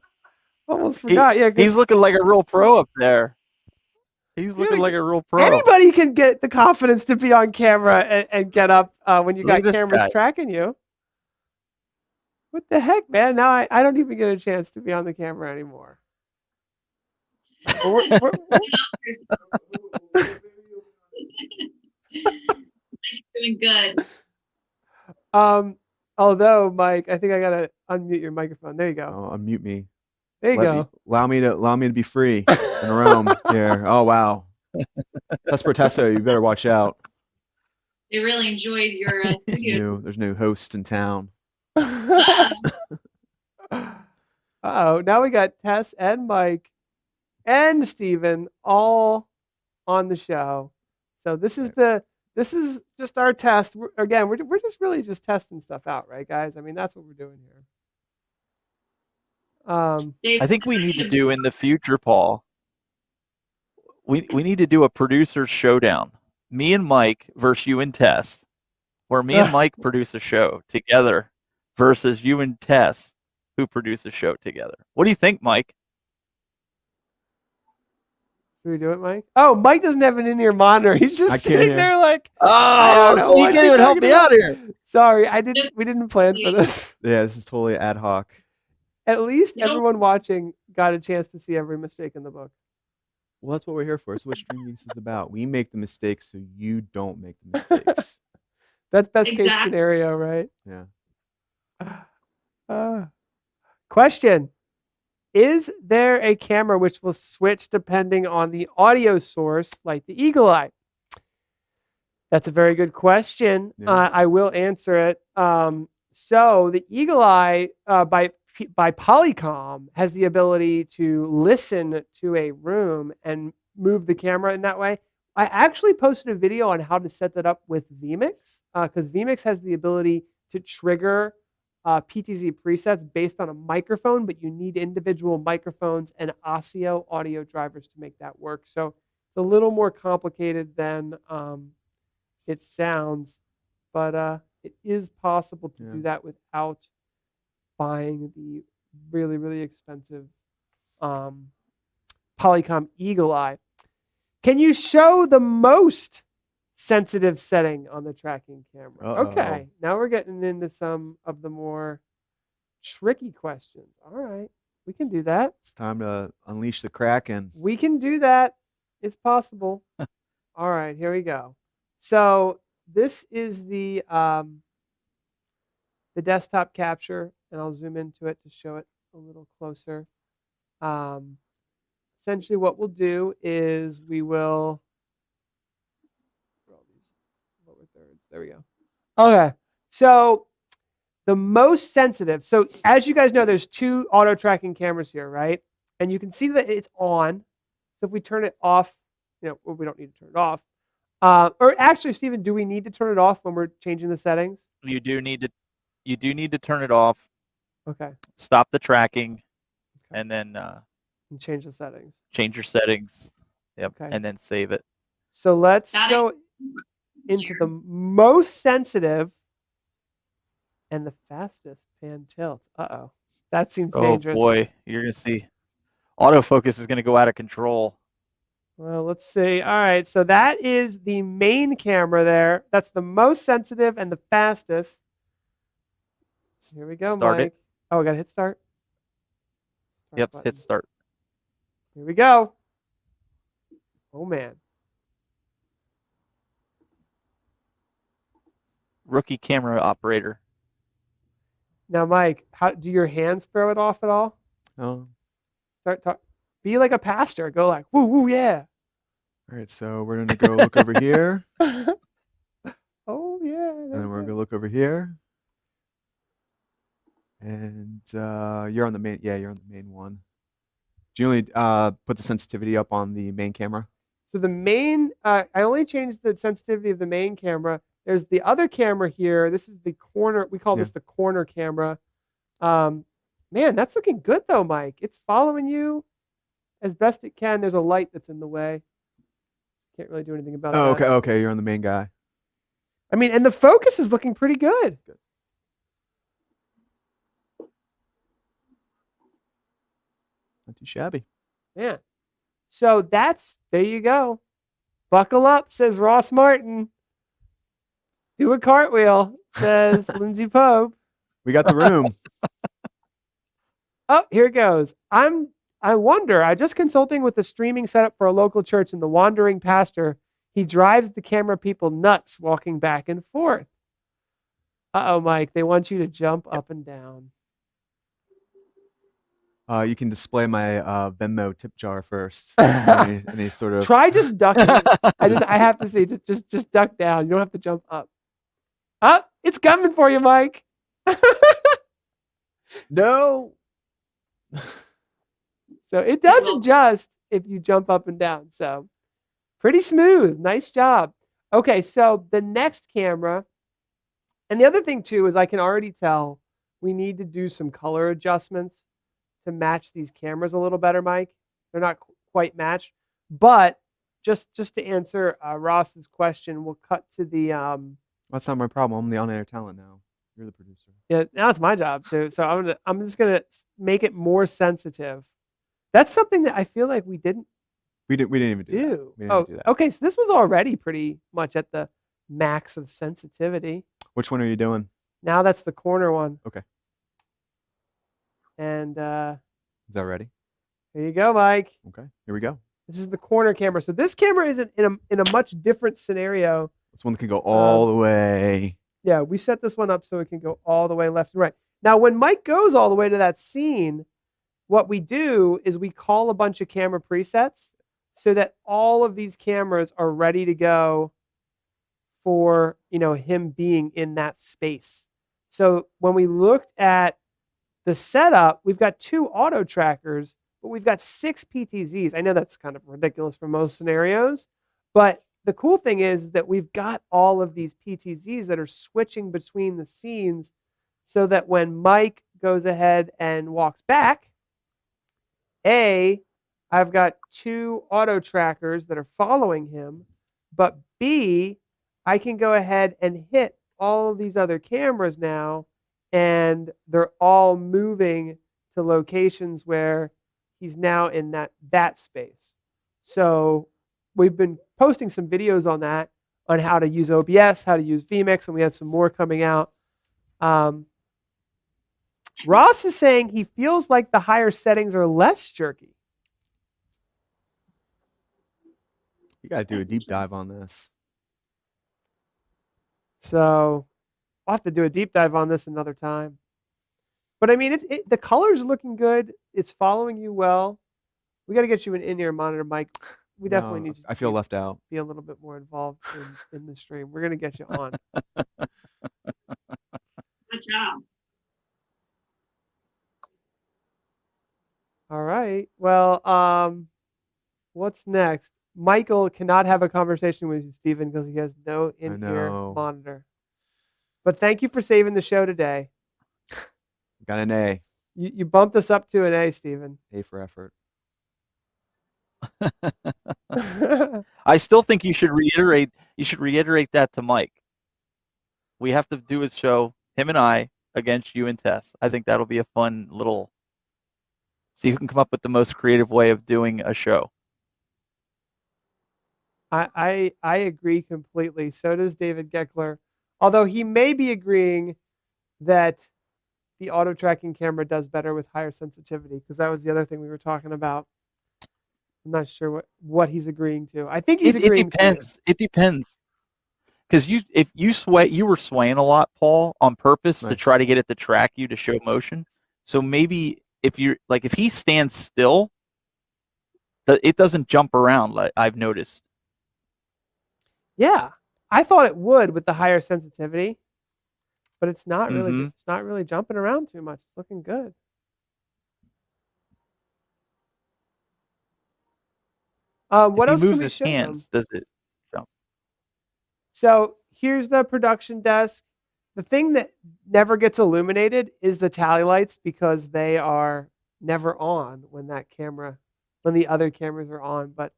Almost forgot. He's looking like a real pro up there. He's looking like a real pro. Anybody can get the confidence to be on camera and get up when you got cameras tracking you. What the heck, man? Now I don't even get a chance to be on the camera anymore. We're doing good. Although, Mike, I think I gotta unmute your microphone. There you go. Oh, unmute me. There you go. Allow me to be free and roam here. Oh wow. Tespretesso, you better watch out. They really enjoyed your studio. There's no host in town. Uh-oh, now we got Tess and Mike and Steven all on the show. So this is just our test. Again, we're just really just testing stuff out, right, guys? I mean, that's what we're doing here. I think we need to do in the future, Paul. We need to do a producer's showdown. Me and Mike versus you and Tess, where me and Mike produce a show together versus you and Tess who produce a show together. What do you think, Mike? Should we do it, Mike? Oh, Mike doesn't have an in-ear monitor. He's just sitting there like, so you can't even help me out here. Sorry, we didn't plan for this. Yeah, this is totally ad hoc. At least everyone watching got a chance to see every mistake in the book. Well, that's what we're here for. It's what Stream Geeks is about. We make the mistakes so you don't make the mistakes. That's best case scenario, right? Yeah. Question. Is there a camera which will switch depending on the audio source, like the Eagle Eye? That's a very good question. Yeah. I will answer it. So the Eagle Eye by Polycom has the ability to listen to a room and move the camera in that way. I actually posted a video on how to set that up with vMix because vMix has the ability to trigger PTZ presets based on a microphone, but you need individual microphones and ASIO audio drivers to make that work. So it's a little more complicated than it sounds, but it is possible to do that without buying the really, really expensive Polycom Eagle Eye. Can you show the most sensitive setting on the tracking camera? Okay, now we're getting into some of the more tricky questions. All right, we can do that. It's time to unleash the Kraken. We can do that. It's possible. All right, here we go. So this is the desktop capture, and I'll zoom into it to show it a little closer. Essentially what we'll do is we will lower thirds. There we go. Okay. So the most sensitive. So as you guys know, there's 2 auto tracking cameras here, right? And you can see that it's on. So if we turn it off, well, we don't need to turn it off. Or actually, Steven, do we need to turn it off when we're changing the settings? You do need to turn it off. Okay. Stop the tracking, and then and change the settings. Change your settings. Yep. Okay. And then save it. So let's go into the most sensitive and the fastest pan tilt. Uh-oh. That seems dangerous. Oh boy, you're gonna see. Autofocus is gonna go out of control. Well, let's see. All right, so that is the main camera there. That's the most sensitive and the fastest. Here we go, Start Mike. it. Oh, we got to hit start. Yep, hit start. Here we go. Oh, man. rookie camera operator. Now, Mike, how do your hands throw it off at all? Oh, Start talk. Be like a pastor. Go like, woo, woo, yeah. all right. So we're gonna go look over here, Oh yeah. and then we're gonna look over here. And you're on the main. Yeah, you're on the main one. Do you only put the sensitivity up on the main camera? So the main, I only changed the sensitivity of the main camera. There's the other camera here. This is the corner. We call this the corner camera. Man, that's looking good though, Mike. It's following you as best it can. There's a light that's in the way. Can't really do anything about that. Oh, okay, okay. You're on the main guy. I mean, and the focus is looking pretty good. Not too shabby. Yeah. So there you go. Buckle up, says Ross Martin. Do a cartwheel, says Lindsay Pope. We got the room. Oh, here it goes. I wonder, I just consulting with the streaming setup for a local church, and the wandering pastor, he drives the camera people nuts walking back and forth. Uh-oh, Mike, they want you to jump up and down. You can display my Venmo tip jar first. Any sort of. Try just ducking. I have to say, just duck down. You don't have to jump up. Up, it's coming for you, Mike. No. So it does adjust if you jump up and down. So pretty smooth. Nice job. Okay, so the next camera, and the other thing too is I can already tell we need to do some color adjustments to match these cameras a little better, Mike. They're not quite matched, but just to answer Ross's question, we'll cut to the. That's not my problem. I'm the on-air talent now. You're the producer. Yeah, now it's my job too. So I'm just gonna make it more sensitive. That's something that I feel like we didn't. We didn't even do. We didn't do that. Okay. So this was already pretty much at the max of sensitivity. Which one are you doing? Now that's the corner one. Okay. And Is that ready? here you go, Mike. Okay. Here we go. This is the corner camera. So this camera is in a much different scenario. This one can go all the way. Yeah, we set this one up so it can go all the way left and right. Now, when Mike goes all the way to that scene, what we do is we call a bunch of camera presets so that all of these cameras are ready to go for, him being in that space. So when we looked at the setup, we've got 2 auto trackers, but we've got 6 PTZs. I know that's kind of ridiculous for most scenarios, but the cool thing is that we've got all of these PTZs that are switching between the scenes so that when Mike goes ahead and walks back, I've got 2 auto trackers that are following him, but B, I can go ahead and hit all of these other cameras now, and they're all moving to locations where he's now in that space. So we've been posting some videos on that, on how to use OBS, how to use vMix, and we have some more coming out. Ross is saying he feels like the higher settings are less jerky. You got to do a deep dive on this. So I'll have to do a deep dive on this another time. But I mean, the colors are looking good. It's following you well. We got to get you an in-ear monitor, Mike. We definitely need you. I feel left out. Be a little bit more involved in the stream. We're going to get you on. Good job. All right. Well, what's next? Michael cannot have a conversation with you, Stephen, because he has no in-ear monitor. But thank you for saving the show today. Got an A. You bumped us up to an A, Stephen. A for effort. I still think you should reiterate that to Mike. We have to do a show, him and I, against you and Tess. I think that'll be a fun little, see who can come up with the most creative way of doing a show. I agree completely. So does David Geckler. Although he may be agreeing that the auto tracking camera does better with higher sensitivity, because that was the other thing we were talking about. I'm not sure what he's agreeing to. I think he's agreeing. It depends. It depends. because if you sway, you were swaying a lot, Paul, on purpose to Nice. try to get it to track you to show motion. So maybe if he stands still, it doesn't jump around like I've noticed. Yeah, I thought it would with the higher sensitivity, but it's not really. Mhm. It's not really jumping around too much. It's looking good. What If else he can moves we his show them? hands, does it jump? So here's the production desk. The thing that never gets illuminated is the tally lights because they are never on when the other cameras are on. But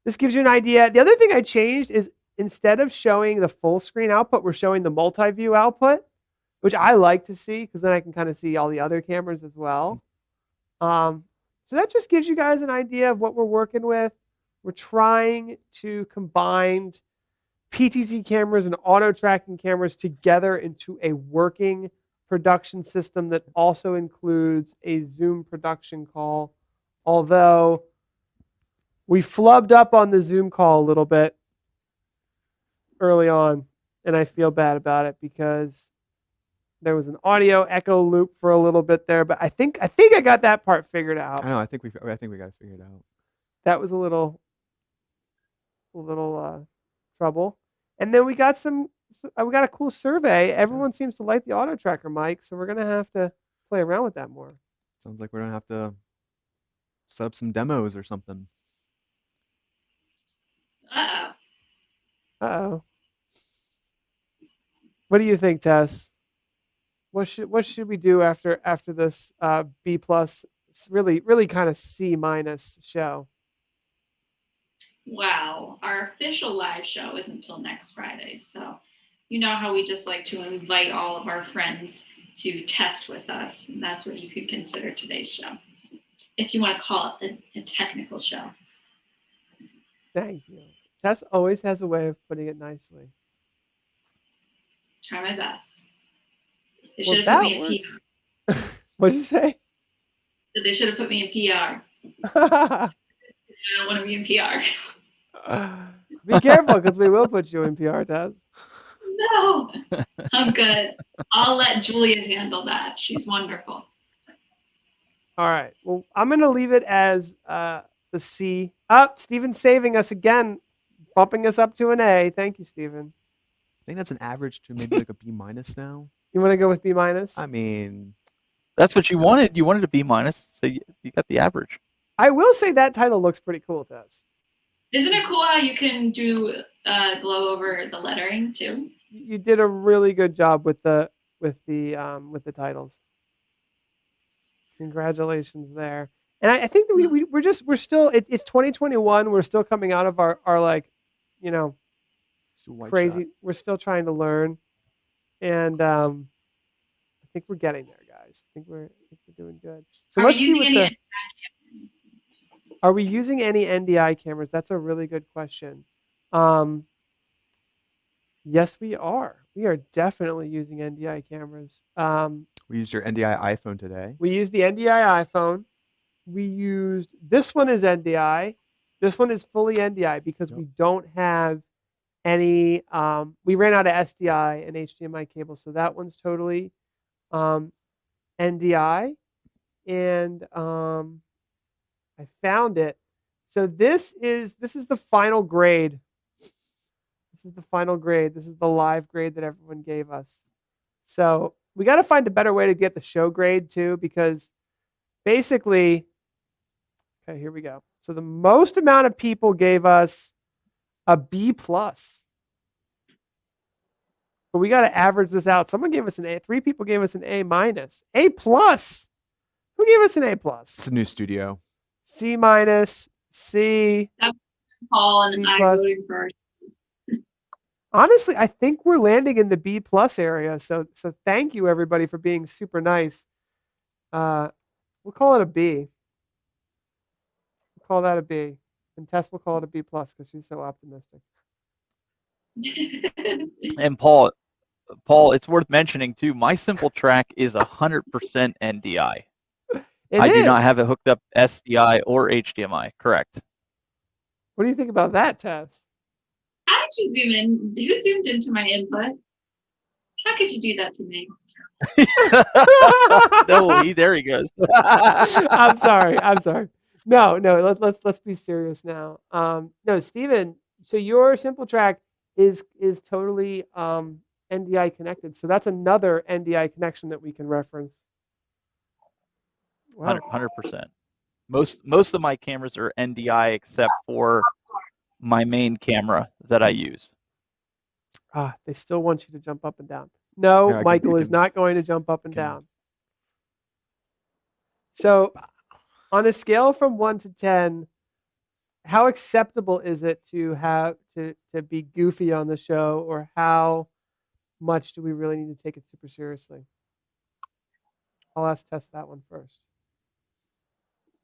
this gives you an idea. The other thing I changed is instead of showing the full screen output, we're showing the multi-view output, which I like to see because then I can kind of see all the other cameras as well. So that just gives you guys an idea of what we're working with. We're trying to combine PTZ cameras and auto tracking cameras together into a working production system that also includes a Zoom production call. Although we flubbed up on the Zoom call a little bit early on, and I feel bad about it because there was an audio echo loop for a little bit there, but I think I got that part figured out. I know. I think we got it figured out. That was a little trouble. And then we got we got a cool survey. Everyone seems to like the auto tracker mic, so we're gonna have to play around with that more. Sounds like we're gonna have to set up some demos or something. Uh-oh. What do you think, Tess? What should we do after this B+, really kind of C- show? Wow, our official live show is until next Friday. So you know how we just like to invite all of our friends to test with us. And that's what you could consider today's show, if you want to call it a technical show. Thank you. Tess always has a way of putting it nicely. Try my best. They Well, should have put me in works. PR. What'd you say? They should have put me in PR. I don't want to be in PR. Be careful, because we will put you in PR, Tess. No, I'm good. I'll let Julia handle that. She's wonderful. All right. Well, I'm going to leave it as the C. Stephen's saving us again, bumping us up to an A. Thank you, Stephen. I think that's an average to maybe like a B- now. You want to go with B-? I mean, That's what you wanted. You wanted a B-, so you got the average. I will say that title looks pretty cool, Tess. Isn't it cool how you can do glow over the lettering too? You did a really good job with the titles. Congratulations there. And I think that we're still it's 2021. We're still coming out of our like, crazy. shot. We're still trying to learn, and I think we're getting there, guys. I think we're doing good. So let's see what Are we using any NDI cameras? That's a really good question. Yes, we are. We are definitely using NDI cameras. We used your NDI iPhone today. We used the NDI iPhone. This one is NDI. This one is fully NDI because we don't have any, we ran out of SDI and HDMI cables. So that one's totally NDI. And I found it. So this is the final grade. This is the final grade. This is the live grade that everyone gave us. So we got to find a better way to get the show grade too, because basically, okay, here we go. So the most amount of people gave us a B+. But we got to average this out. Someone gave us an A. 3 people gave us an A-. A+. Who gave us an A+? It's a new studio. C-, C. Paul and C+. I voted for. Honestly, I think we're landing in the B+ area. So thank you everybody for being super nice. We'll call it a B. We'll call that a B. And Tess will call it a B+ because she's so optimistic. And Paul, it's worth mentioning too. My Simple Track is 100% NDI. I do not have it hooked up SDI or HDMI. Correct. What do you think about that, Tess? How did you zoom in? Who zoomed into my input? How could you do that to me? No, there he goes. I'm sorry. No, let's be serious now. No, Steven, so your simple track is totally NDI connected. So that's another NDI connection that we can reference. Wow. 100%. Most of my cameras are NDI except for my main camera that I use. They still want you to jump up and down. No, Yeah, Michael is not going to jump up and down. So on a scale from 1 to 10, how acceptable is it to have to be goofy on the show, or how much do we really need to take it super seriously? I'll ask Tess that one first.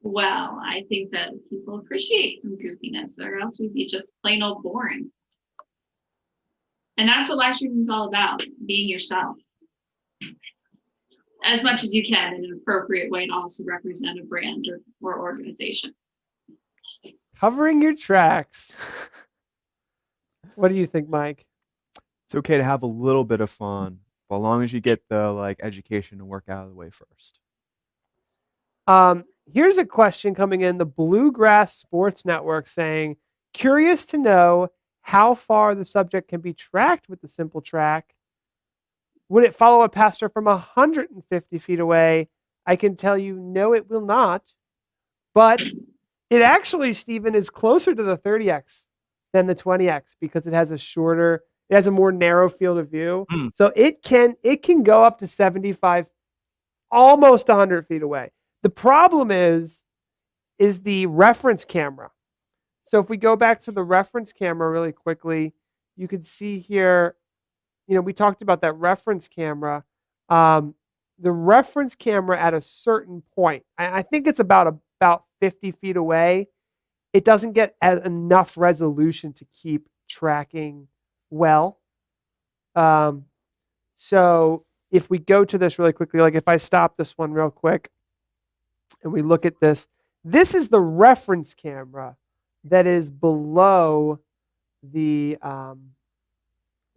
Well, I think that people appreciate some goofiness, or else we'd be just plain old boring. And that's what live streaming is all about, being yourself. As much as you can in an appropriate way to also represent a brand or organization. Covering your tracks. What do you think, Mike? It's okay to have a little bit of fun, but as long as you get the education and work out of the way first. Here's a question coming in, the Bluegrass Sports Network, saying, curious to know how far the subject can be tracked with the simple track. Would it follow a pastor from 150 feet away? I can tell you, no, it will not. But it actually, Stephen, is closer to the 30X than the 20X because it has a more narrow field of view. So it can go up to 75, almost 100 feet away. The problem is the reference camera. So if we go back to the reference camera really quickly, you can see here, we talked about that reference camera. The reference camera at a certain point, I think it's about 50 feet away, it doesn't get enough resolution to keep tracking well. So if we go to this really quickly, like if I stop this one real quick and we look at this, this is the reference camera that is below the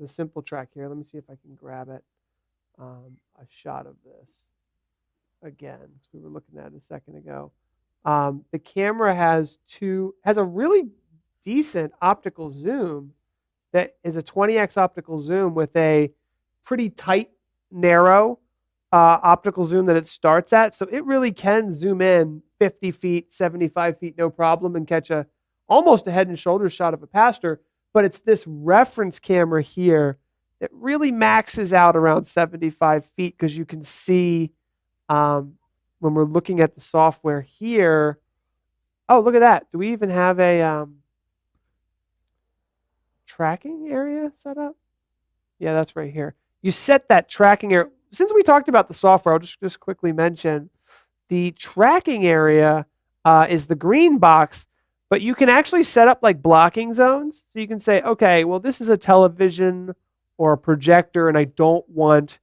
simple track here. Let me see if I can grab it. A shot of this again, because we were looking at it a second ago. The camera has a really decent optical zoom that is a 20x optical zoom with a pretty tight, narrow optical zoom that it starts at. So it really can zoom in 50 feet, 75 feet, no problem, and catch almost a head and shoulders shot of a pastor. But it's this reference camera here that really maxes out around 75 feet, because you can see when we're looking at the software here. Oh, look at that. Do we even have a tracking area set up? Yeah, that's right here. You set that tracking area. Since we talked about the software, I'll just quickly mention the tracking area is the green box, but you can actually set up like blocking zones. So you can say, okay, well, this is a television or a projector, and I don't want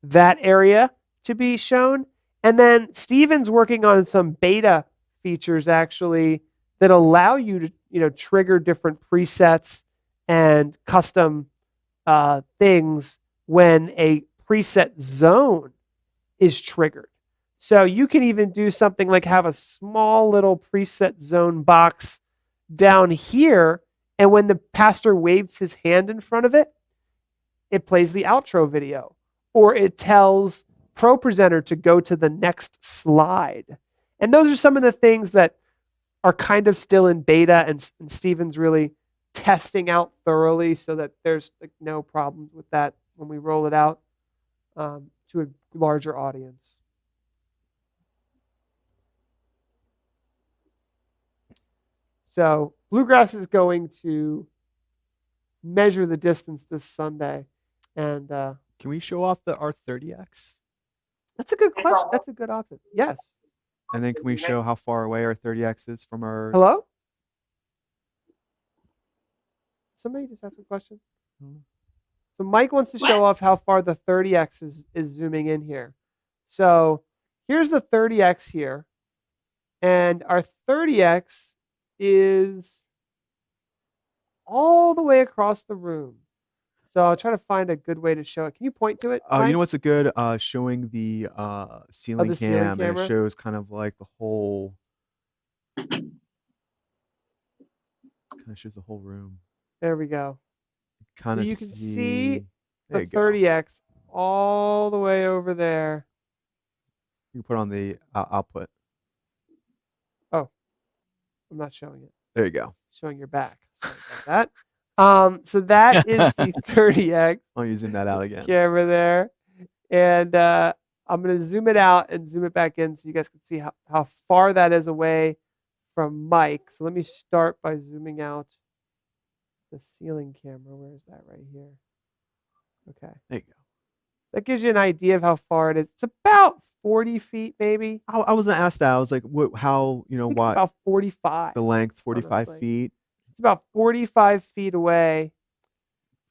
that area to be shown. And then Steven's working on some beta features actually that allow you to trigger different presets and custom things when a preset zone is triggered. So you can even do something like have a small little preset zone box down here, and when the pastor waves his hand in front of it, it plays the outro video, or it tells ProPresenter to go to the next slide. And those are some of the things that are kind of still in beta, and Steven's really testing out thoroughly so that there's no problems with that when we roll it out to a larger audience. So Bluegrass is going to measure the distance this Sunday. And can we show off the R30X? That's a good question. That's a good option. Yes. And then can we show how far away our 30X is from our... Hello? Somebody just asked a question. So Mike wants to show off how far the 30X is zooming in here. So here's the 30X here. And our 30X is all the way across the room. So I'll try to find a good way to show it. Can you point to it? You Mike? know what's a good showing the ceiling the ceiling cam, and it camera? shows kind of like the whole, kind of shows the whole room. There we go. Kind of you can see there the you go. 30x all the way over there. You can put on the output. Oh, I'm not showing it. There you go. Showing your back. Sorry about that. So that is the 30x I'll use zoom that out again. camera there. And I'm going to zoom it out and zoom it back in so you guys can see how far that is away from Mike. So let me start by zooming out the ceiling camera. Where is that? Right here. Okay. There you go. That gives you an idea of how far it is. It's about 40 feet, maybe. I was gonna ask that. I was like, how, I think why it's about 45. the length, 45 honestly. feet, It's about 45 feet away.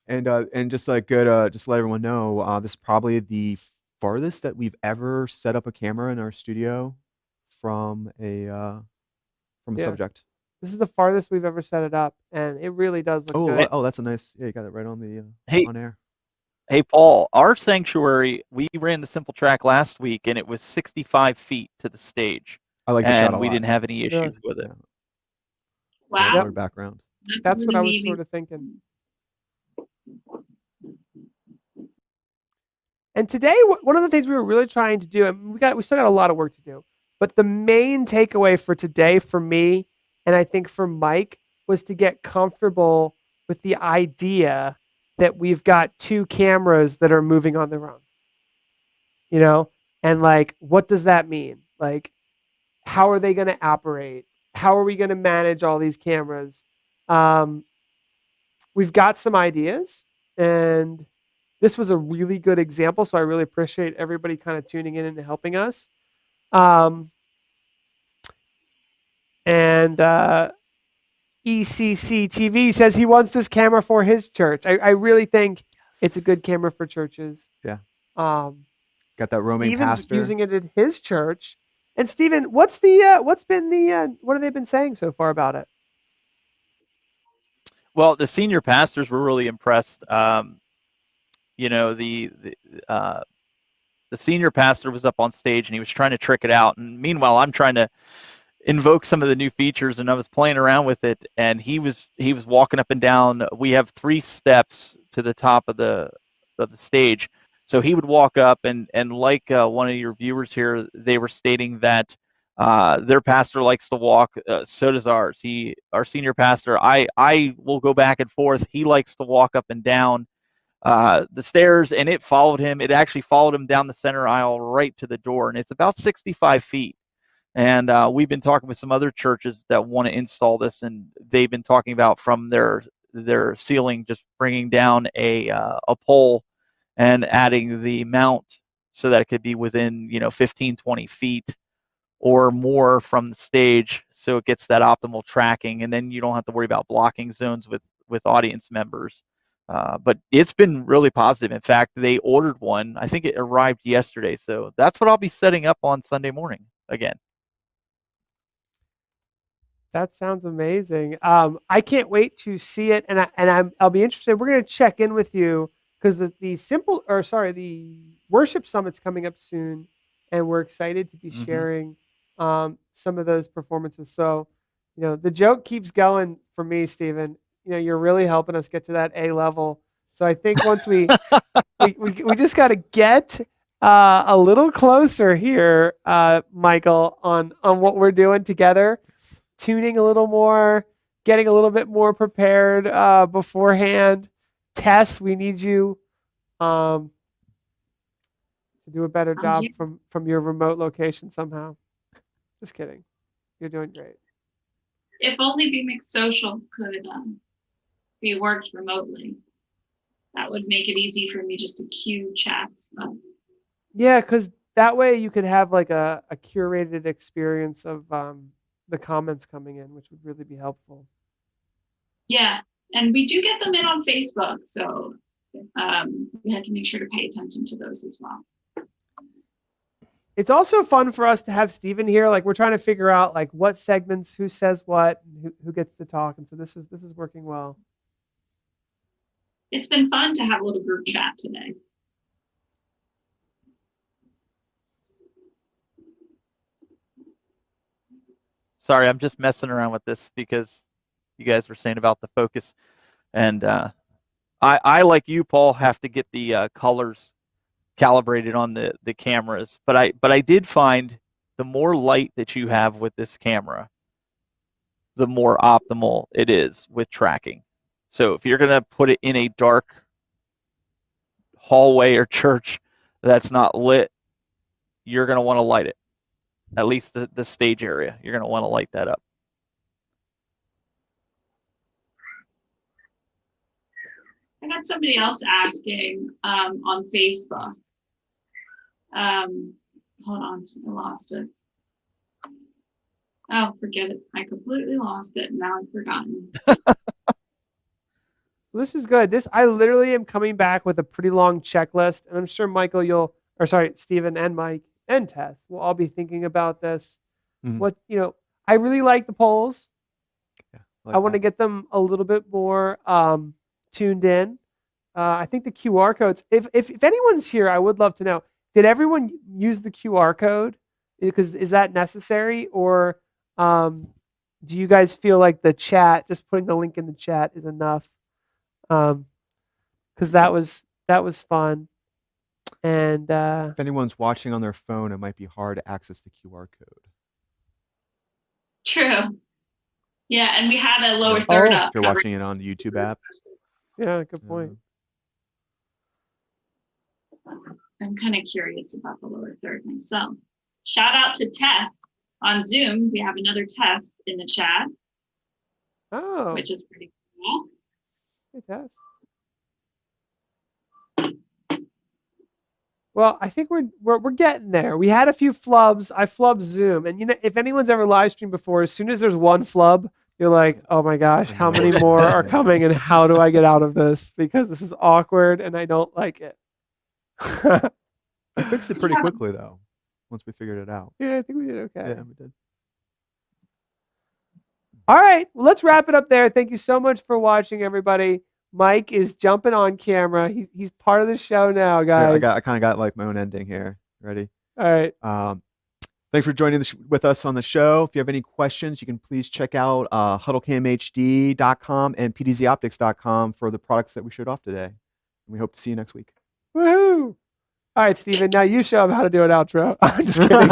and just like good, just to let everyone know, this is probably the farthest that we've ever set up a camera in our studio from a Yeah. subject. This is the farthest we've ever set it up, and it really does look good. Oh, that's a nice. Yeah, you got it right on the Hey. on air. Hey, Paul, our sanctuary, we ran the simple track last week, and it was 65 feet to the stage. I like the shot a And we lot. didn't have any issues Yeah. with it. Yeah. Wow. Color background. That's what I was really sort of thinking. And today, one of the things we were really trying to do, and we still got a lot of work to do, but the main takeaway for today for me, and I think for Mike, was to get comfortable with the idea that we've got two cameras that are moving on their own. And like, what does that mean? Like, how are they going to operate? How are we going to manage all these cameras? We've got some ideas, and this was a really good example, so I really appreciate everybody kind of tuning in and helping us. ECC TV says he wants this camera for his church. I really think it's a good camera for churches. Yeah. Got that roaming Steven's pastor. using it at his church. And Steven, what have they been saying so far about it? Well, the senior pastors were really impressed. The senior pastor was up on stage and he was trying to trick it out. And meanwhile, I'm trying to invoke some of the new features, and I was playing around with it. And he was walking up and down. We have 3 steps to the top of the stage. So he would walk up and like one of your viewers here, they were stating that their pastor likes to walk. So does ours. Our senior pastor, I will go back and forth. He likes to walk up and down the stairs, and it followed him. It actually followed him down the center aisle right to the door, and it's about 65 feet. And we've been talking with some other churches that want to install this, and they've been talking about from their ceiling just bringing down a pole and adding the mount so that it could be within 15, 20 feet or more from the stage, so it gets that optimal tracking, and then you don't have to worry about blocking zones with audience members. But it's been really positive. In fact, they ordered one. I think it arrived yesterday, so that's what I'll be setting up on Sunday morning again. That sounds amazing. I can't wait to see it, and I'll be interested. We're going to check in with you because the worship summit's coming up soon, and we're excited to be sharing some of those performances. So, the joke keeps going for me, Stephen. You're really helping us get to that A level. So I think once we just got to get a little closer here, Michael, on what we're doing together, tuning a little more, getting a little bit more prepared beforehand. Tess, we need you to do a better job from your remote location somehow. Just kidding. You're doing great. If only vMix Social could be worked remotely. That would make it easy for me just to queue chats up. Yeah, because that way you could have like a curated experience of the comments coming in, which would really be helpful. Yeah, and we do get them in on Facebook, so we have to make sure to pay attention to those as well. It's also fun for us to have Stephen here. Like, we're trying to figure out like what segments, who says what, and who gets to talk, and so this is working well. it's been fun to have a little group chat today. Sorry, I'm just messing around with this because you guys were saying about the focus, and I like you, Paul, have to get the colors calibrated on the cameras. But I did find the more light that you have with this camera, the more optimal it is with tracking. So if you're gonna put it in a dark hallway or church that's not lit, you're gonna want to light it. At least the stage area, you're going to want to light that up. I got somebody else asking on Facebook. Hold on, I lost it. Oh, forget it. I completely lost it. Now I've forgotten. This is good. I literally am coming back with a pretty long checklist, and I'm sure Michael, Stephen and Mike and Tess will all be thinking about this. Mhm. I really like the polls. Yeah, I want to get them a little bit more tuned in. I think the QR codes, if anyone's here, I would love to know, did everyone use the QR code? Because is that necessary, or do you guys feel like the chat, just putting the link in the chat is enough? Because that was fun. And if anyone's watching on their phone, it might be hard to access the QR code. True. Yeah, and we had a lower third up. If you're watching it on the YouTube app. Yeah, good point. I'm kind of curious about the lower third myself. Shout out to Tess on Zoom. We have another Tess in the chat. Oh. Which is pretty cool. Hey, Tess. Well, I think we're getting there. We had a few flubs. I flubbed Zoom, and if anyone's ever live streamed before, as soon as there's one flub, you're like, oh my gosh, how many more are coming, and how do I get out of this? Because this is awkward, and I don't like it. We fixed it pretty quickly though, once we figured it out. Yeah, I think we did okay. Yeah, we did. All right, well, let's wrap it up there. Thank you so much for watching, everybody. Mike is jumping on camera. He's part of the show now, guys. Yeah, I kind of got like my own ending here. Ready? All right. Thanks for joining with us on the show. If you have any questions, you can please check out huddlecamhd.com and PTZOptics.com for the products that we showed off today. And we hope to see you next week. Woohoo! All right, Steven, now you show them how to do an outro. I'm just kidding.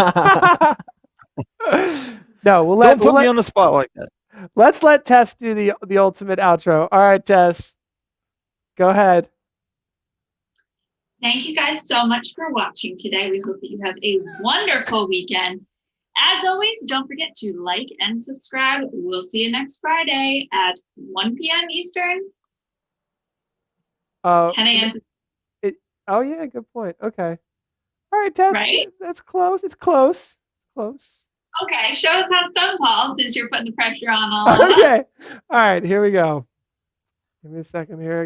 No, Don't put me on the spot like that. Let's let Tess do the ultimate outro. All right, Tess, go ahead. Thank you guys so much for watching today. We hope that you have a wonderful weekend. As always, don't forget to like and subscribe. We'll see you next Friday at 1 p.m. Eastern, 10 a.m. Oh, yeah, good point. Okay. All right, Tess, right? That's close. It's close. Close. Okay, show us how it's done, Paul, since you're putting the pressure on all of us. Okay. All right, here we go. Give me a second here. I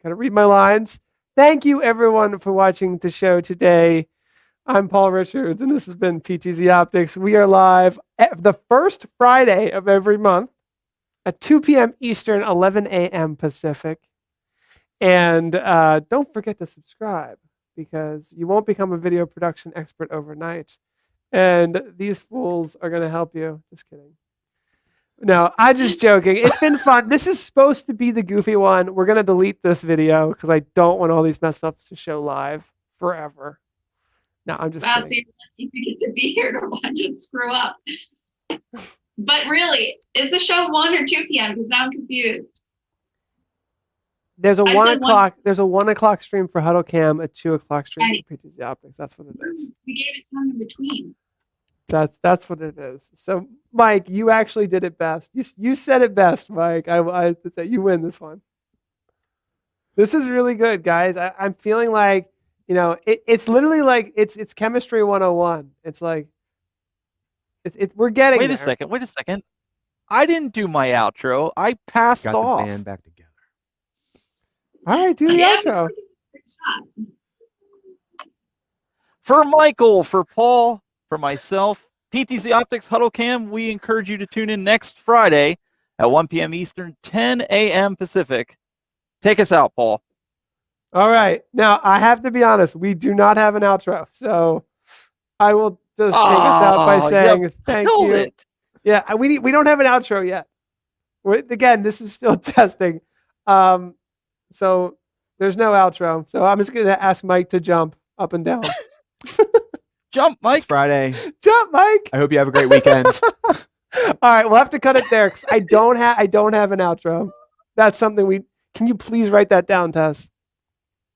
gotta read my lines. Thank you, everyone, for watching the show today. I'm Paul Richards, and this has been PTZ Optics. We are live the first Friday of every month at 2 p.m. Eastern, 11 a.m. Pacific. And don't forget to subscribe, because you won't become a video production expert overnight. And these fools are going to help you. Just kidding. No, I'm just joking. It's been fun. This is supposed to be the goofy one. We're going to delete this video because I don't want all these mess ups to show live forever. No, I'm just kidding. So you get to be here to watch it screw up. But really, is the show 1 or 2 p.m.? Because now I'm confused. There's a 1 o'clock. There's a 1 o'clock stream for Huddle Cam, a 2 o'clock stream for PTZ Optics. That's what it is. We gave it time in between. That's what it is. So, Mike, you actually did it best. You said it best, Mike. You win this one. This is really good, guys. I'm feeling like, it's literally like it's chemistry 101. It's like we're getting. Wait a second. I didn't do my outro. I passed off. Got the band back together. All right, do the outro. For Michael, for Paul, for myself, PTZ Optics Huddle Cam, we encourage you to tune in next Friday at 1 p.m. Eastern, 10 a.m. Pacific. Take us out, Paul. All right. Now, I have to be honest. We do not have an outro. So I will just take us out by saying thank you. It. Yeah, we don't have an outro yet. Again, this is still testing. So there's no outro. So I'm just going to ask Mike to jump up and down. Jump, Mike. It's Friday. Jump, Mike. I hope you have a great weekend. All right, we'll have to cut it there because I don't have an outro. That's something can you please write that down, Tess?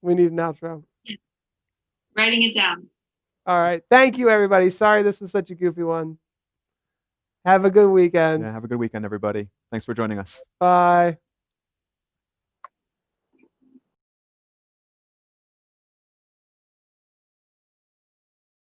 We need an outro. Writing it down. All right. Thank you, everybody. Sorry this was such a goofy one. Have a good weekend. Yeah, have a good weekend, everybody. Thanks for joining us. Bye.